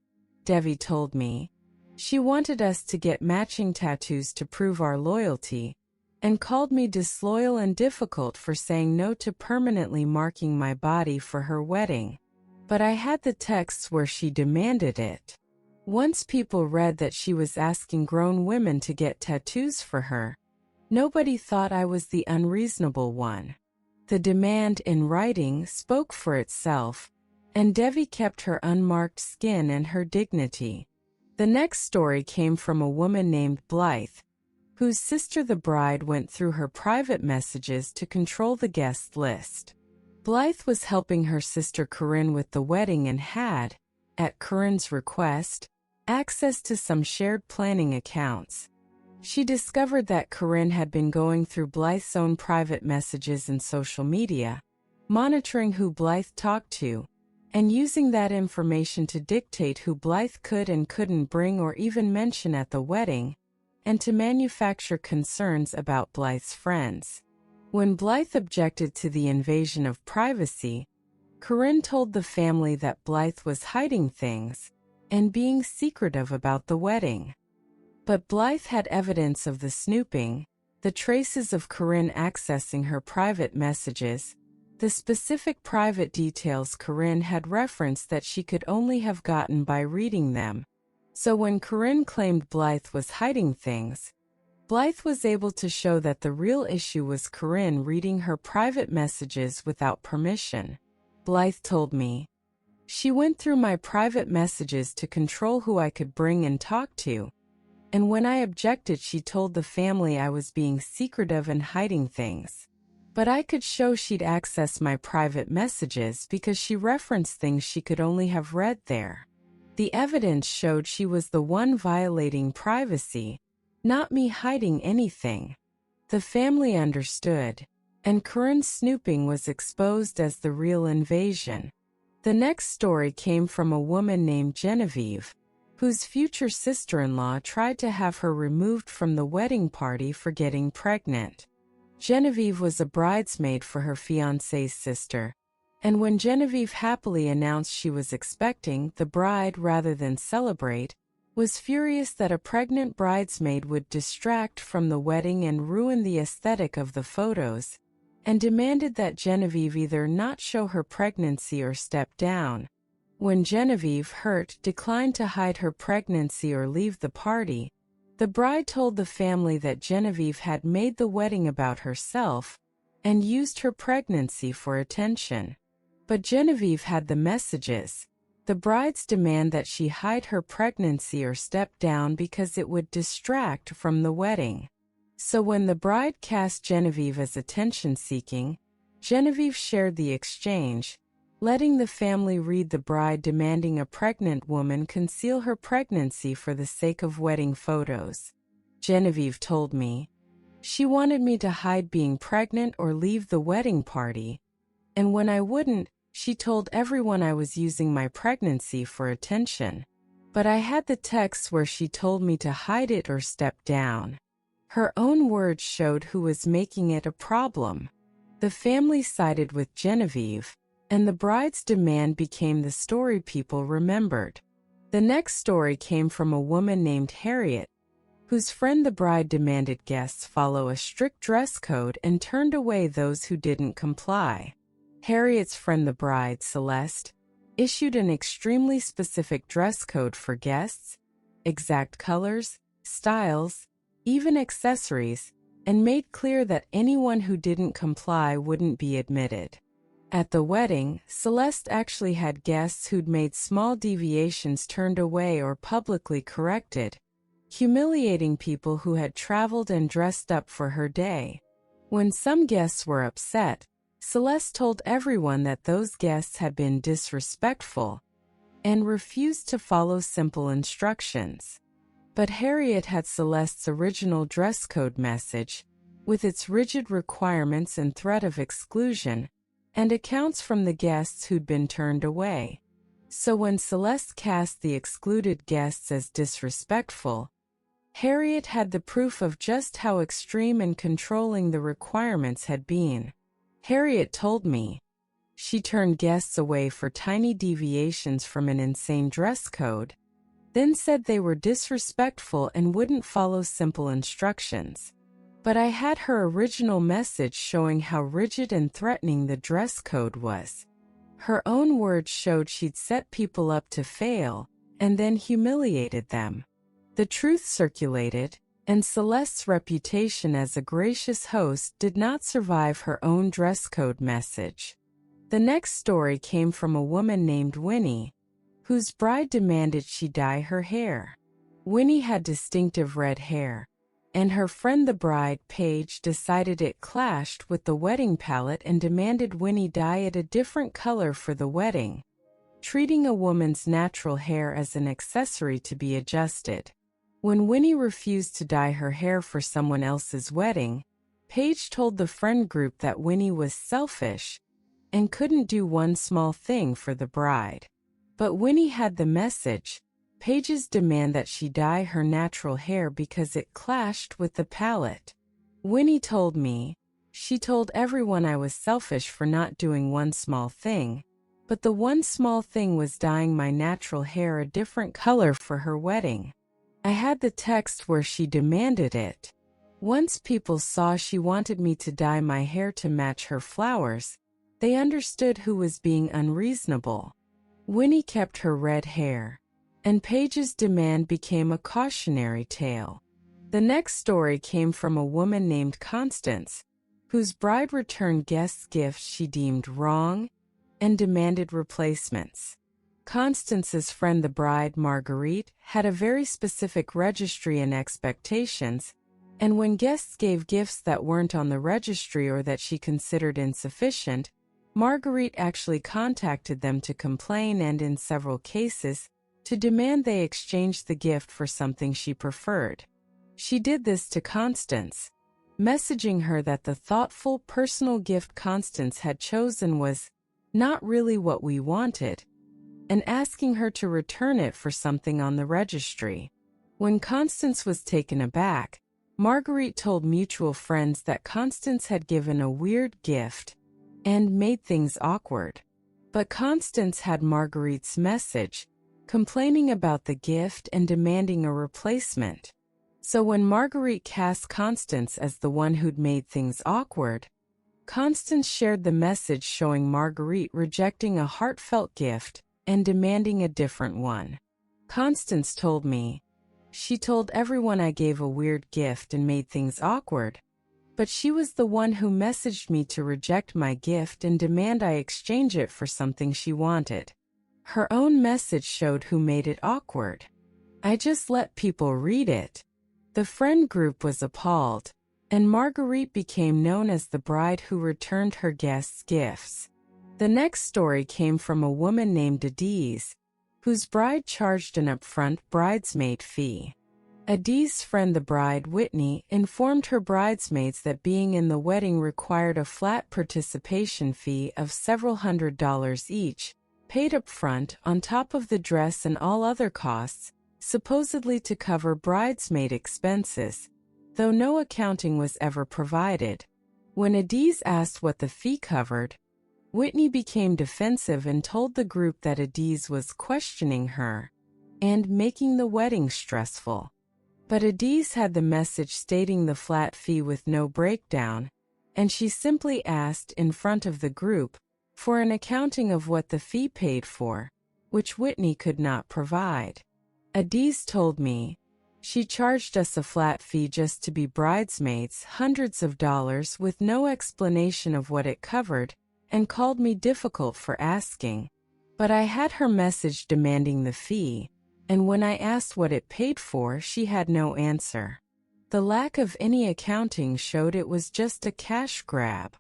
Devi told me, "She wanted us to get matching tattoos to prove our loyalty, and called me disloyal and difficult for saying no to permanently marking my body for her wedding. But I had the texts where she demanded it." Once people read that she was asking grown women to get tattoos for her, nobody thought I was the unreasonable one. The demand in writing spoke for itself, and Devi kept her unmarked skin and her dignity. The next story came from a woman named Blythe, whose sister the bride went through her private messages to control the guest list. Blythe was helping her sister Corinne with the wedding and had, at Corinne's request, access to some shared planning accounts. She discovered that Corinne had been going through Blythe's own private messages and social media, monitoring who Blythe talked to, and using that information to dictate who Blythe could and couldn't bring or even mention at the wedding, and to manufacture concerns about Blythe's friends. When Blythe objected to the invasion of privacy, Corinne told the family that Blythe was hiding things and being secretive about the wedding. But Blythe had evidence of the snooping, the traces of Corinne accessing her private messages, the specific private details Corinne had referenced that she could only have gotten by reading them. So when Corinne claimed Blythe was hiding things, Blythe was able to show that the real issue was Corinne reading her private messages without permission. Blythe told me, "She went through my private messages to control who I could bring and talk to. And when I objected, she told the family I was being secretive and hiding things. But I could show she'd access my private messages because she referenced things she could only have read there. The evidence showed she was the one violating privacy, not me hiding anything." The family understood, and Corinne's snooping was exposed as the real invasion. The next story came from a woman named Genevieve, whose future sister-in-law tried to have her removed from the wedding party for getting pregnant. Genevieve was a bridesmaid for her fiancé's sister, and when Genevieve happily announced she was expecting, the bride, rather than celebrate, was furious that a pregnant bridesmaid would distract from the wedding and ruin the aesthetic of the photos, and demanded that Genevieve either not show her pregnancy or step down. When Genevieve, hurt, declined to hide her pregnancy or leave the party, the bride told the family that Genevieve had made the wedding about herself and used her pregnancy for attention. But Genevieve had the messages. The bride's demand that she hide her pregnancy or step down because it would distract from the wedding. So when the bride cast Genevieve as attention-seeking, Genevieve shared the exchange, letting the family read the bride demanding a pregnant woman conceal her pregnancy for the sake of wedding photos. Genevieve told me, "She wanted me to hide being pregnant or leave the wedding party, and when I wouldn't, she told everyone I was using my pregnancy for attention. But I had the texts where she told me to hide it or step down." Her own words showed who was making it a problem. The family sided with Genevieve, and the bride's demand became the story people remembered. The next story came from a woman named Harriet, whose friend the bride demanded guests follow a strict dress code and turned away those who didn't comply. Harriet's friend the bride, Celeste, issued an extremely specific dress code for guests, exact colors, styles, even accessories, and made clear that anyone who didn't comply wouldn't be admitted. At the wedding, Celeste actually had guests who'd made small deviations turned away or publicly corrected, humiliating people who had traveled and dressed up for her day. When some guests were upset, Celeste told everyone that those guests had been disrespectful and refused to follow simple instructions. But Harriet had Celeste's original dress code message, with its rigid requirements and threat of exclusion, and accounts from the guests who'd been turned away. So when Celeste cast the excluded guests as disrespectful, Harriet had the proof of just how extreme and controlling the requirements had been. Harriet told me, she turned guests away for tiny deviations from an insane dress code, then said they were disrespectful and wouldn't follow simple instructions. But I had her original message showing how rigid and threatening the dress code was. Her own words showed she'd set people up to fail and then humiliated them. The truth circulated, and Celeste's reputation as a gracious host did not survive her own dress code message. The next story came from a woman named Winnie, whose bride demanded she dye her hair. Winnie had distinctive red hair, and her friend the bride, Paige, decided it clashed with the wedding palette and demanded Winnie dye it a different color for the wedding, treating a woman's natural hair as an accessory to be adjusted. When Winnie refused to dye her hair for someone else's wedding, Paige told the friend group that Winnie was selfish and couldn't do one small thing for the bride. But Winnie had the message: Paige's demand that she dye her natural hair because it clashed with the palette. Winnie told me, she told everyone I was selfish for not doing one small thing, but the one small thing was dyeing my natural hair a different color for her wedding. I had the text where she demanded it. Once people saw she wanted me to dye my hair to match her flowers, they understood who was being unreasonable. Winnie kept her red hair, and Paige's demand became a cautionary tale. The next story came from a woman named Constance, whose bride returned guests' gifts she deemed wrong and demanded replacements. Constance's friend, the bride Marguerite, had a very specific registry and expectations, and when guests gave gifts that weren't on the registry or that she considered insufficient, Marguerite actually contacted them to complain and, in several cases, to demand they exchange the gift for something she preferred. She did this to Constance, messaging her that the thoughtful, personal gift Constance had chosen was not really what we wanted, and asking her to return it for something on the registry. When Constance was taken aback, Marguerite told mutual friends that Constance had given a weird gift and made things awkward. But Constance had Marguerite's message, complaining about the gift and demanding a replacement. So when Marguerite cast Constance as the one who'd made things awkward, Constance shared the message showing Marguerite rejecting a heartfelt gift and demanding a different one. Constance told me, she told everyone I gave a weird gift and made things awkward, but she was the one who messaged me to reject my gift and demand I exchange it for something she wanted. Her own message showed who made it awkward. I just let people read it. The friend group was appalled, and Marguerite became known as the bride who returned her guests' gifts. The next story came from a woman named Adiz, whose bride charged an upfront bridesmaid fee. Adiz's friend, the bride Whitney, informed her bridesmaids that being in the wedding required a flat participation fee of several $100s each, paid upfront on top of the dress and all other costs, supposedly to cover bridesmaid expenses, though no accounting was ever provided. When Adiz asked what the fee covered, Whitney became defensive and told the group that Adiz was questioning her and making the wedding stressful. But Adiz had the message stating the flat fee with no breakdown, and she simply asked in front of the group for an accounting of what the fee paid for, which Whitney could not provide. Adiz told me, she charged us a flat fee just to be bridesmaids, hundreds of dollars with no explanation of what it covered, and called me difficult for asking. But I had her message demanding the fee, and when I asked what it paid for, she had no answer. The lack of any accounting showed it was just a cash grab.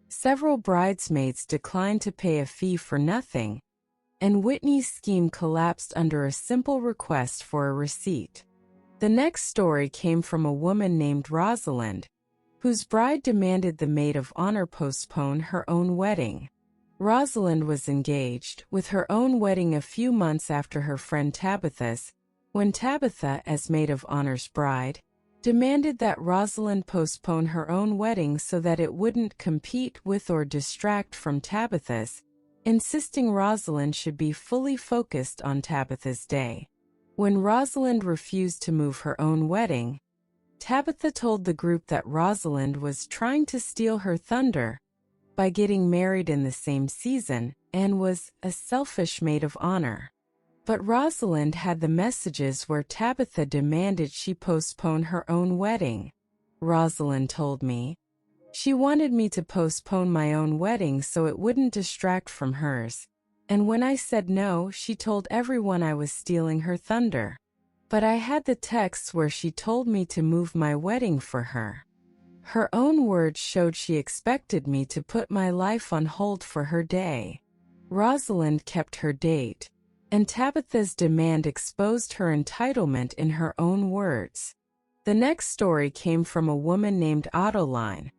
Several bridesmaids declined to pay a fee for nothing, and Whitney's scheme collapsed under a simple request for a receipt. The next story came from a woman named Rosalind, whose bride demanded the maid of honor postpone her own wedding. Rosalind was engaged, with her own wedding a few months after her friend Tabitha's, when Tabitha, as maid of honor's bride, demanded that Rosalind postpone her own wedding so that it wouldn't compete with or distract from Tabitha's, insisting Rosalind should be fully focused on Tabitha's day. When Rosalind refused to move her own wedding, Tabitha told the group that Rosalind was trying to steal her thunder by getting married in the same season and was a selfish maid of honor. But Rosalind had the messages where Tabitha demanded she postpone her own wedding. Rosalind told me, she wanted me to postpone my own wedding so it wouldn't distract from hers, and when I said no, she told everyone I was stealing her thunder. But I had the texts where she told me to move my wedding for her. Her own words showed she expected me to put my life on hold for her day. Rosalind kept her date, and Tabitha's demand exposed her entitlement in her own words. The next story came from a woman named Adeline,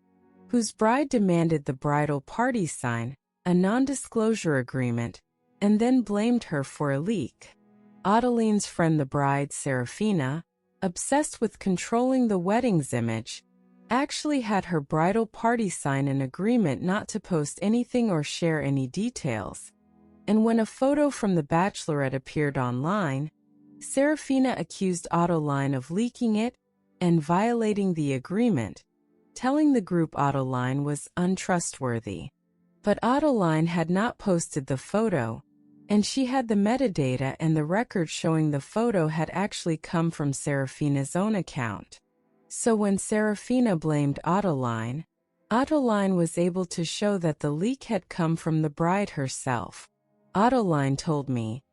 whose bride demanded the bridal party sign a non-disclosure agreement, and then blamed her for a leak. Adeline's friend the bride, Serafina, obsessed with controlling the wedding's image, actually had her bridal party sign an agreement not to post anything or share any details. And when a photo from the bachelorette appeared online, Serafina accused Adeline of leaking it and violating the agreement, telling the group Adeline was untrustworthy. But Adeline had not posted the photo, and she had the metadata and the record showing the photo had actually come from Serafina's own account. So when Serafina blamed Adeline, Adeline was able to show that the leak had come from the bride herself. Adeline told me,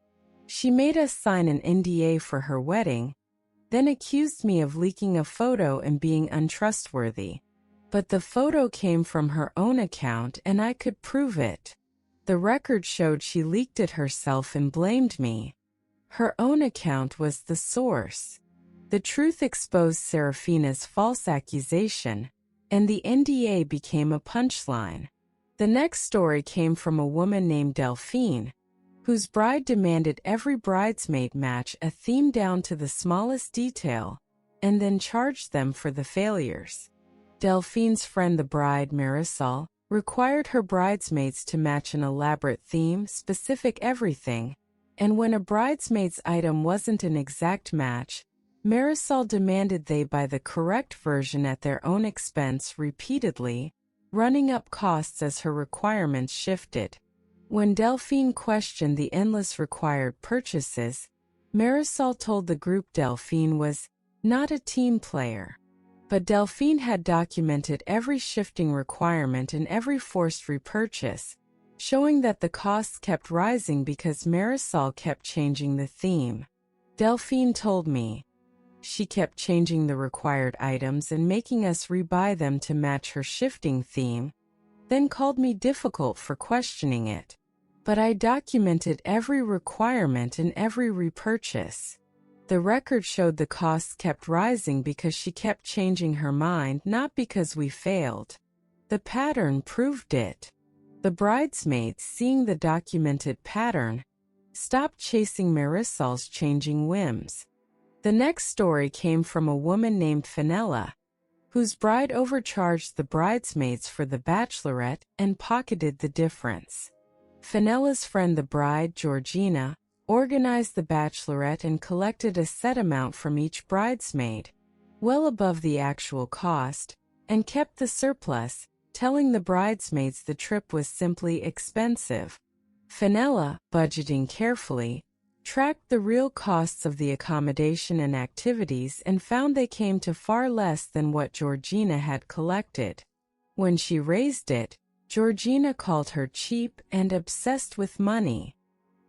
"She made us sign an NDA for her wedding, then accused me of leaking a photo and being untrustworthy. But the photo came from her own account and I could prove it. The record showed she leaked it herself and blamed me. Her own account was the source." The truth exposed Serafina's false accusation, and the NDA became a punchline. The next story came from a woman named Delphine, whose bride demanded every bridesmaid match a theme down to the smallest detail, and then charged them for the failures. Delphine's friend the bride, Marisol, required her bridesmaids to match an elaborate theme, specific everything, and when a bridesmaid's item wasn't an exact match, Marisol demanded they buy the correct version at their own expense repeatedly, running up costs as her requirements shifted. When Delphine questioned the endless required purchases, Marisol told the group Delphine was not a team player. But Delphine had documented every shifting requirement and every forced repurchase, showing that the costs kept rising because Marisol kept changing the theme. Delphine told me, "She kept changing the required items and making us rebuy them to match her shifting theme, then called me difficult for questioning it. But I documented every requirement and every repurchase. The record showed the costs kept rising because she kept changing her mind, not because we failed. The pattern proved it." The bridesmaids, seeing the documented pattern, stopped chasing Marisol's changing whims. The next story came from a woman named Fenella, whose bride overcharged the bridesmaids for the bachelorette and pocketed the difference. Fenella's friend the bride, Georgina, organized the bachelorette and collected a set amount from each bridesmaid, well above the actual cost, and kept the surplus, telling the bridesmaids the trip was simply expensive. Fenella, budgeting carefully, tracked the real costs of the accommodation and activities and found they came to far less than what Georgina had collected. When she raised it, Georgina called her cheap and obsessed with money.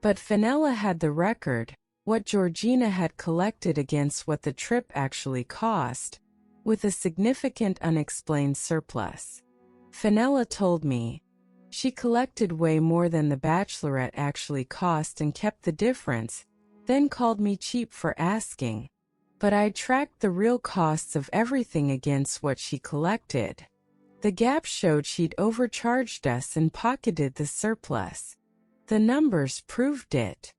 But Fenella had the record, what Georgina had collected against what the trip actually cost, with a significant unexplained surplus. Fenella told me, "She collected way more than the bachelorette actually cost and kept the difference, then called me cheap for asking. But I tracked the real costs of everything against what she collected. The gap showed she'd overcharged us and pocketed the surplus. The numbers proved it."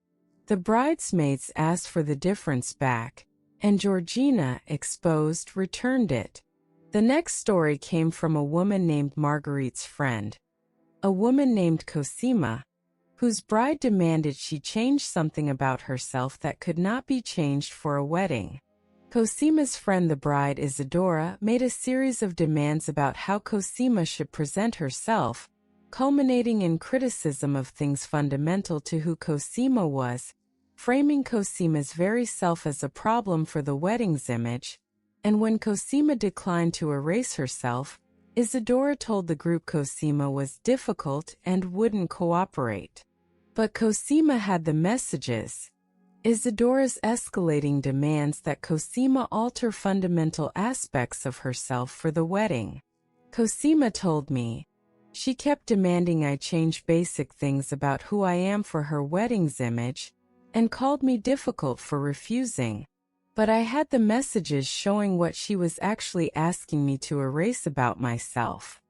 The bridesmaids asked for the difference back, and Georgina, exposed, returned it. The next story came from a woman named Marguerite's friend, a woman named Cosima, whose bride demanded she change something about herself that could not be changed for a wedding. Cosima's friend the bride, Isadora, made a series of demands about how Cosima should present herself, culminating in criticism of things fundamental to who Cosima was, framing Cosima's very self as a problem for the wedding's image. And when Cosima declined to erase herself, Isadora told the group Cosima was difficult and wouldn't cooperate. But Cosima had the messages. Isadora's escalating demands that Cosima alter fundamental aspects of herself for the wedding. Cosima told me, "She kept demanding I change basic things about who I am for her wedding's image, and called me difficult for refusing. But I had the messages showing what she was actually asking me to erase about myself.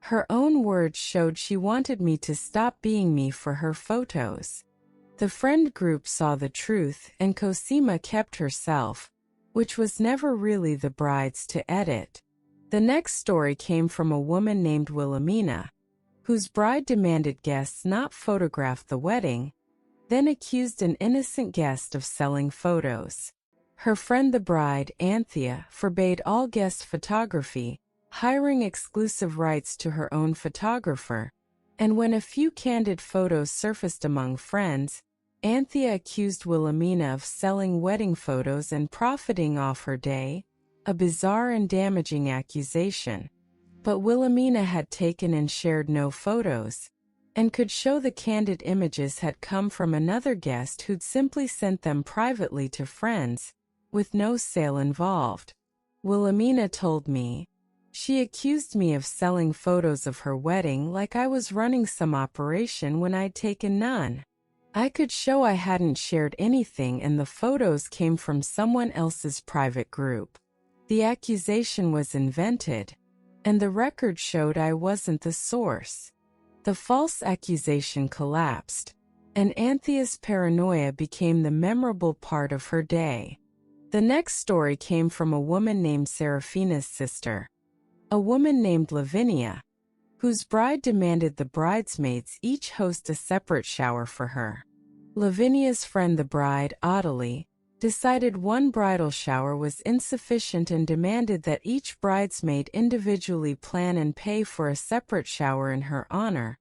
Her own words showed she wanted me to stop being me for her photos. The friend group saw the truth, and Cosima kept herself, which was never really the bride's to edit. The next story came from a woman named Wilhelmina, whose bride demanded guests not photograph the wedding, then accused an innocent guest of selling photos. Her friend the bride, Anthea, forbade all guest photography, hiring exclusive rights to her own photographer, and when a few candid photos surfaced among friends, Anthea accused Wilhelmina of selling wedding photos and profiting off her day, a bizarre and damaging accusation. But Wilhelmina had taken and shared no photos, and could show the candid images had come from another guest who'd simply sent them privately to friends, with no sale involved. Wilhelmina told me, she accused me of selling photos of her wedding like I was running some operation when I'd taken none. I could show I hadn't shared anything and the photos came from someone else's private group. The accusation was invented, and the record showed I wasn't the source. The false accusation collapsed, and Anthea's paranoia became the memorable part of her day. The next story came from a woman named Serafina's sister, a woman named Lavinia, whose bride demanded the bridesmaids each host a separate shower for her. Lavinia's friend the bride, Ottilie, decided one bridal shower was insufficient and demanded that each bridesmaid individually plan and pay for a separate shower in her honor,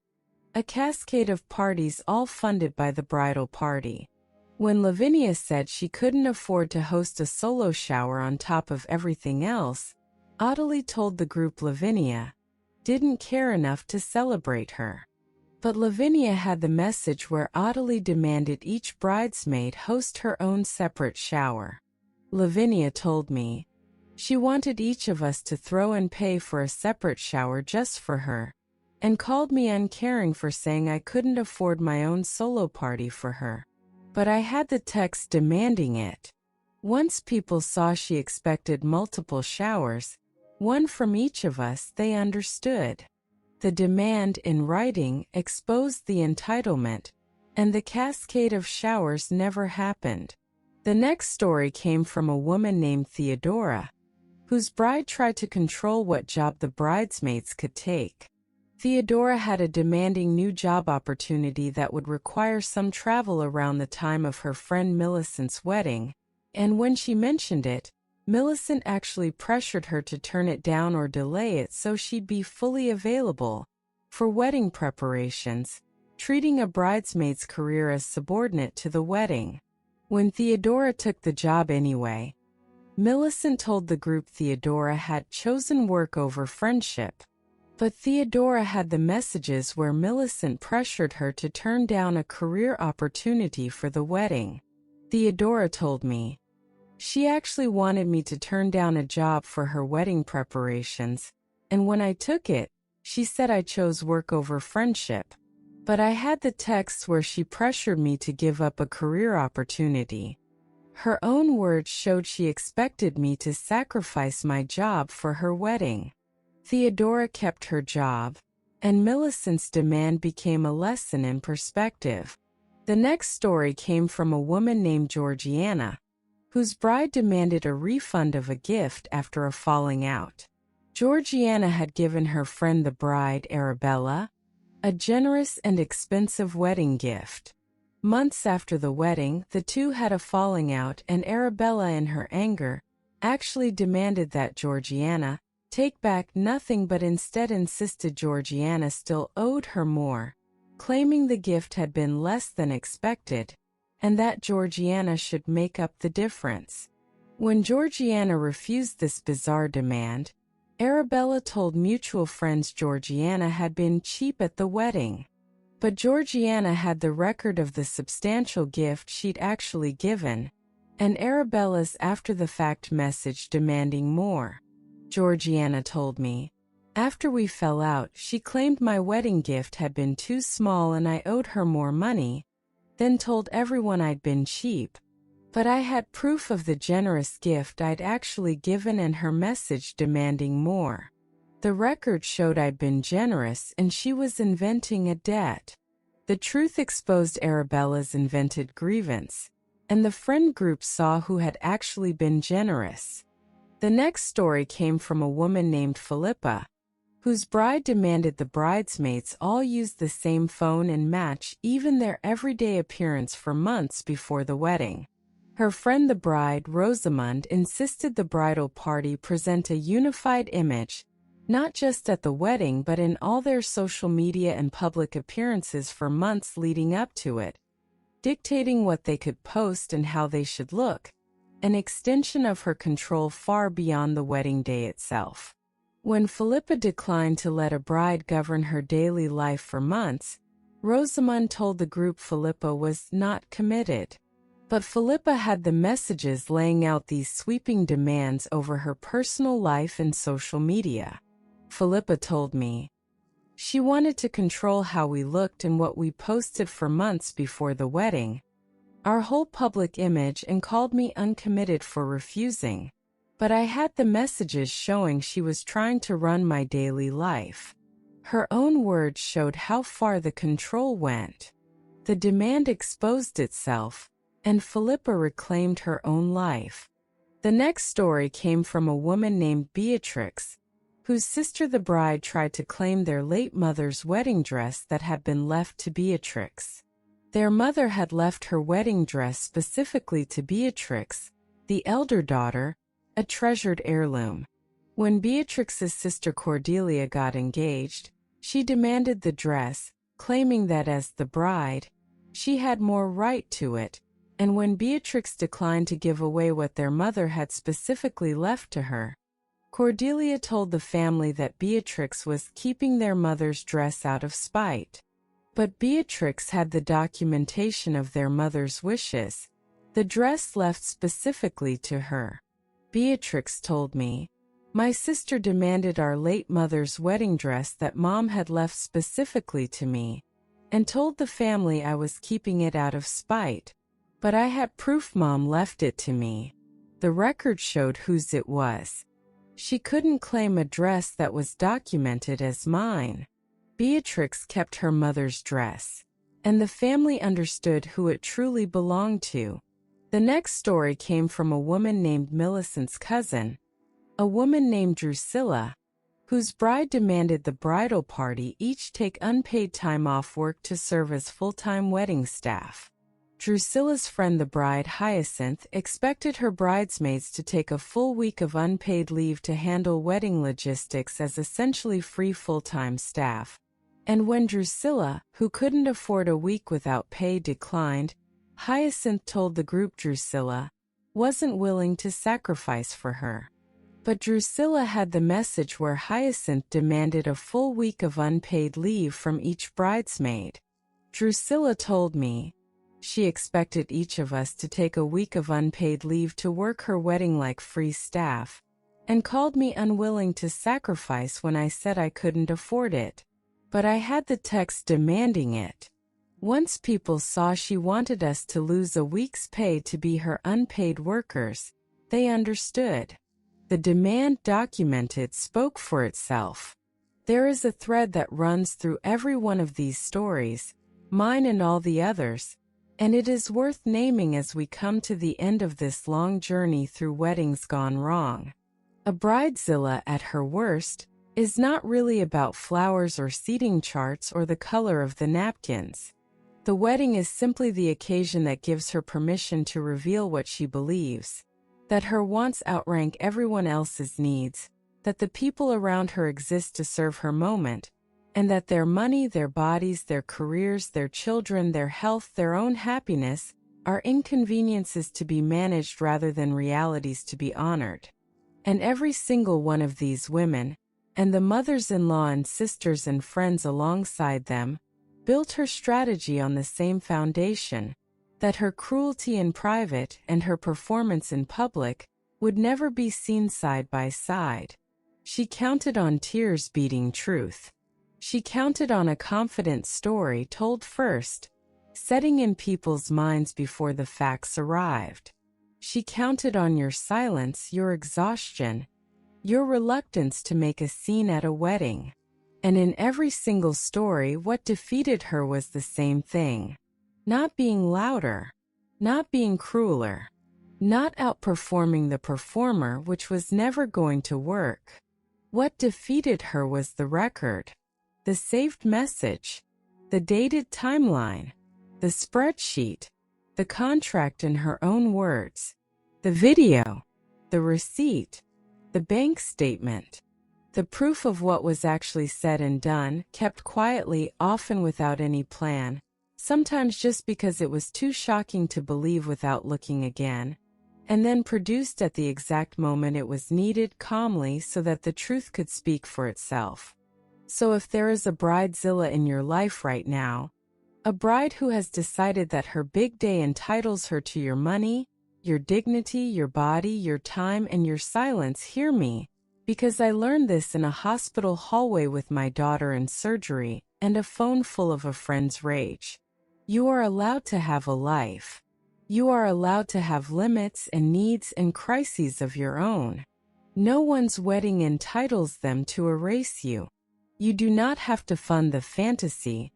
a cascade of parties all funded by the bridal party. When Lavinia said she couldn't afford to host a solo shower on top of everything else, Ottilie told the group Lavinia didn't care enough to celebrate her. But Lavinia had the message where Ottilie demanded each bridesmaid host her own separate shower. Lavinia told me she wanted each of us to throw and pay for a separate shower just for her, and called me uncaring for saying I couldn't afford my own solo party for her. But I had the text demanding it. Once people saw she expected multiple showers, one from each of us, they understood. The demand in writing exposed the entitlement, and the cascade of showers never happened. The next story came from a woman named Theodora, whose bride tried to control what job the bridesmaids could take. Theodora had a demanding new job opportunity that would require some travel around the time of her friend Millicent's wedding, and when she mentioned it, Millicent actually pressured her to turn it down or delay it so she'd be fully available for wedding preparations, treating a bridesmaid's career as subordinate to the wedding. When Theodora took the job anyway, Millicent told the group Theodora had chosen work over friendship. But Theodora had the messages where Millicent pressured her to turn down a career opportunity for the wedding. Theodora told me she actually wanted me to turn down a job for her wedding preparations, and when I took it, she said I chose work over friendship. But I had the texts where she pressured me to give up a career opportunity. Her own words showed she expected me to sacrifice my job for her wedding. Theodora kept her job, and Millicent's demand became a lesson in perspective. The next story came from a woman named Georgiana, whose bride demanded a refund of a gift after a falling out. Georgiana had given her friend the bride, Arabella, a generous and expensive wedding gift. Months after the wedding, the two had a falling out, and Arabella, in her anger, actually demanded that Georgiana take back nothing, but instead insisted Georgiana still owed her more, claiming the gift had been less than expected, and that Georgiana should make up the difference. When Georgiana refused this bizarre demand, Arabella told mutual friends Georgiana had been cheap at the wedding. But Georgiana had the record of the substantial gift she'd actually given, and Arabella's after-the-fact message demanding more. Georgiana told me, after we fell out, she claimed my wedding gift had been too small and I owed her more money, then told everyone I'd been cheap. But I had proof of the generous gift I'd actually given and her message demanding more. The record showed I'd been generous and she was inventing a debt. The truth exposed Arabella's invented grievance, and the friend group saw who had actually been generous. The next story came from a woman named Philippa, whose bride demanded the bridesmaids all use the same phone and match even their everyday appearance for months before the wedding. Her friend the bride, Rosamund, insisted the bridal party present a unified image, not just at the wedding but in all their social media and public appearances for months leading up to it, dictating what they could post and how they should look, an extension of her control far beyond the wedding day itself. When Philippa declined to let a bride govern her daily life for months, Rosamund told the group Philippa was not committed. But Philippa had the messages laying out these sweeping demands over her personal life and social media. Philippa told me she wanted to control how we looked and what we posted for months before the wedding, our whole public image, and called me uncommitted for refusing. But I had the messages showing she was trying to run my daily life. Her own words showed how far the control went. The demand exposed itself, and Philippa reclaimed her own life. The next story came from a woman named Beatrix, whose sister the bride tried to claim their late mother's wedding dress that had been left to Beatrix. Their mother had left her wedding dress specifically to Beatrix, the elder daughter, a treasured heirloom. When Beatrix's sister Cordelia got engaged, she demanded the dress, claiming that as the bride, she had more right to it, and when Beatrix declined to give away what their mother had specifically left to her, Cordelia told the family that Beatrix was keeping their mother's dress out of spite. But Beatrix had the documentation of their mother's wishes, the dress left specifically to her. Beatrix told me, "My sister demanded our late mother's wedding dress that Mom had left specifically to me, and told the family I was keeping it out of spite, but I had proof Mom left it to me. The record showed whose it was. She couldn't claim a dress that was documented as mine." Beatrix kept her mother's dress, and the family understood who it truly belonged to. The next story came from a woman named Millicent's cousin, a woman named Drusilla, whose bride demanded the bridal party each take unpaid time off work to serve as full-time wedding staff. Drusilla's friend the bride, Hyacinth, expected her bridesmaids to take a full week of unpaid leave to handle wedding logistics as essentially free full-time staff. And when Drusilla, who couldn't afford a week without pay, declined, Hyacinth told the group Drusilla wasn't willing to sacrifice for her. But Drusilla had the message where Hyacinth demanded a full week of unpaid leave from each bridesmaid. Drusilla told me she expected each of us to take a week of unpaid leave to work her wedding like free staff, and called me unwilling to sacrifice when I said I couldn't afford it. But I had the text demanding it. Once people saw she wanted us to lose a week's pay to be her unpaid workers, they understood. The demand, documented, spoke for itself. There is a thread that runs through every one of these stories, mine and all the others, and it is worth naming as we come to the end of this long journey through weddings gone wrong. A bridezilla at her worst is not really about flowers or seating charts or the color of the napkins. The wedding is simply the occasion that gives her permission to reveal what she believes, that her wants outrank everyone else's needs, that the people around her exist to serve her moment, and that their money, their bodies, their careers, their children, their health, their own happiness are inconveniences to be managed rather than realities to be honored. And every single one of these women, and the mothers-in-law and sisters and friends alongside them, built her strategy on the same foundation, that her cruelty in private and her performance in public would never be seen side by side. She counted on tears beating truth. She counted on a confident story told first, setting in people's minds before the facts arrived. She counted on your silence, your exhaustion, your reluctance to make a scene at a wedding. And in every single story, what defeated her was the same thing. Not being louder, not being crueler, not outperforming the performer, which was never going to work. What defeated her was the record, the saved message, the dated timeline, the spreadsheet, the contract in her own words, the video, the receipt, the bank statement, the proof of what was actually said and done, kept quietly, often without any plan, sometimes just because it was too shocking to believe without looking again, and then produced at the exact moment it was needed, calmly, so that the truth could speak for itself. So if there is a bridezilla in your life right now, a bride who has decided that her big day entitles her to your money, your dignity, your body, your time, and your silence, hear me, because I learned this in a hospital hallway with my daughter in surgery and a phone full of a friend's rage. You are allowed to have a life. You are allowed to have limits and needs and crises of your own. No one's wedding entitles them to erase you. You do not have to fund the fantasy,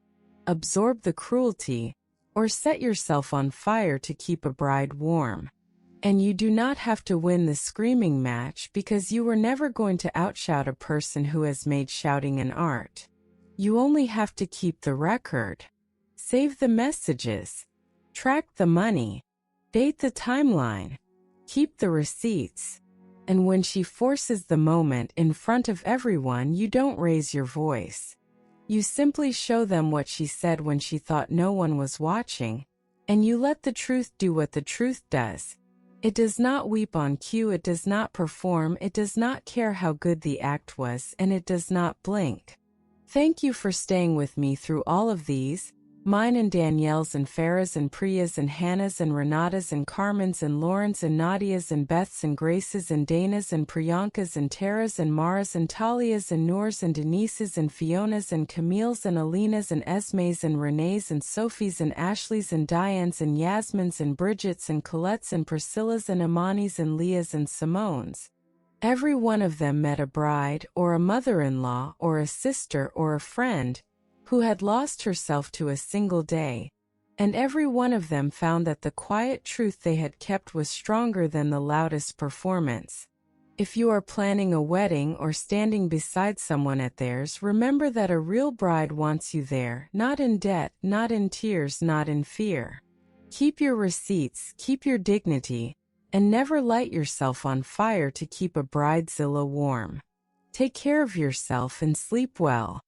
absorb the cruelty, or set yourself on fire to keep a bride warm. And you do not have to win the screaming match, because you were never going to outshout a person who has made shouting an art. You only have to keep the record, save the messages, track the money, date the timeline, keep the receipts. And when she forces the moment in front of everyone, you don't raise your voice. You simply show them what she said when she thought no one was watching, and you let the truth do what the truth does. It does not weep on cue, it does not perform, it does not care how good the act was, and it does not blink. Thank you for staying with me through all of these, mine and Danielle's and Farah's and Priya's and Hannah's and Renata's and Carmen's and Lauren's and Nadia's and Beth's and Grace's and Dana's and Priyanka's and Tara's and Mara's and Talia's and Nour's and Denise's and Fiona's and Camille's and Alina's and Esme's and Renee's and Sophie's and Ashley's and Diane's and Yasmin's and Bridget's and Colette's and Priscilla's and Amani's and Leah's and Simone's. Every one of them met a bride or a mother-in-law or a sister or a friend who had lost herself to a single day, and every one of them found that the quiet truth they had kept was stronger than the loudest performance. If you are planning a wedding or standing beside someone at theirs, remember that a real bride wants you there, not in debt, not in tears, not in fear. Keep your receipts, keep your dignity, and never light yourself on fire to keep a bridezilla warm. Take care of yourself and sleep well.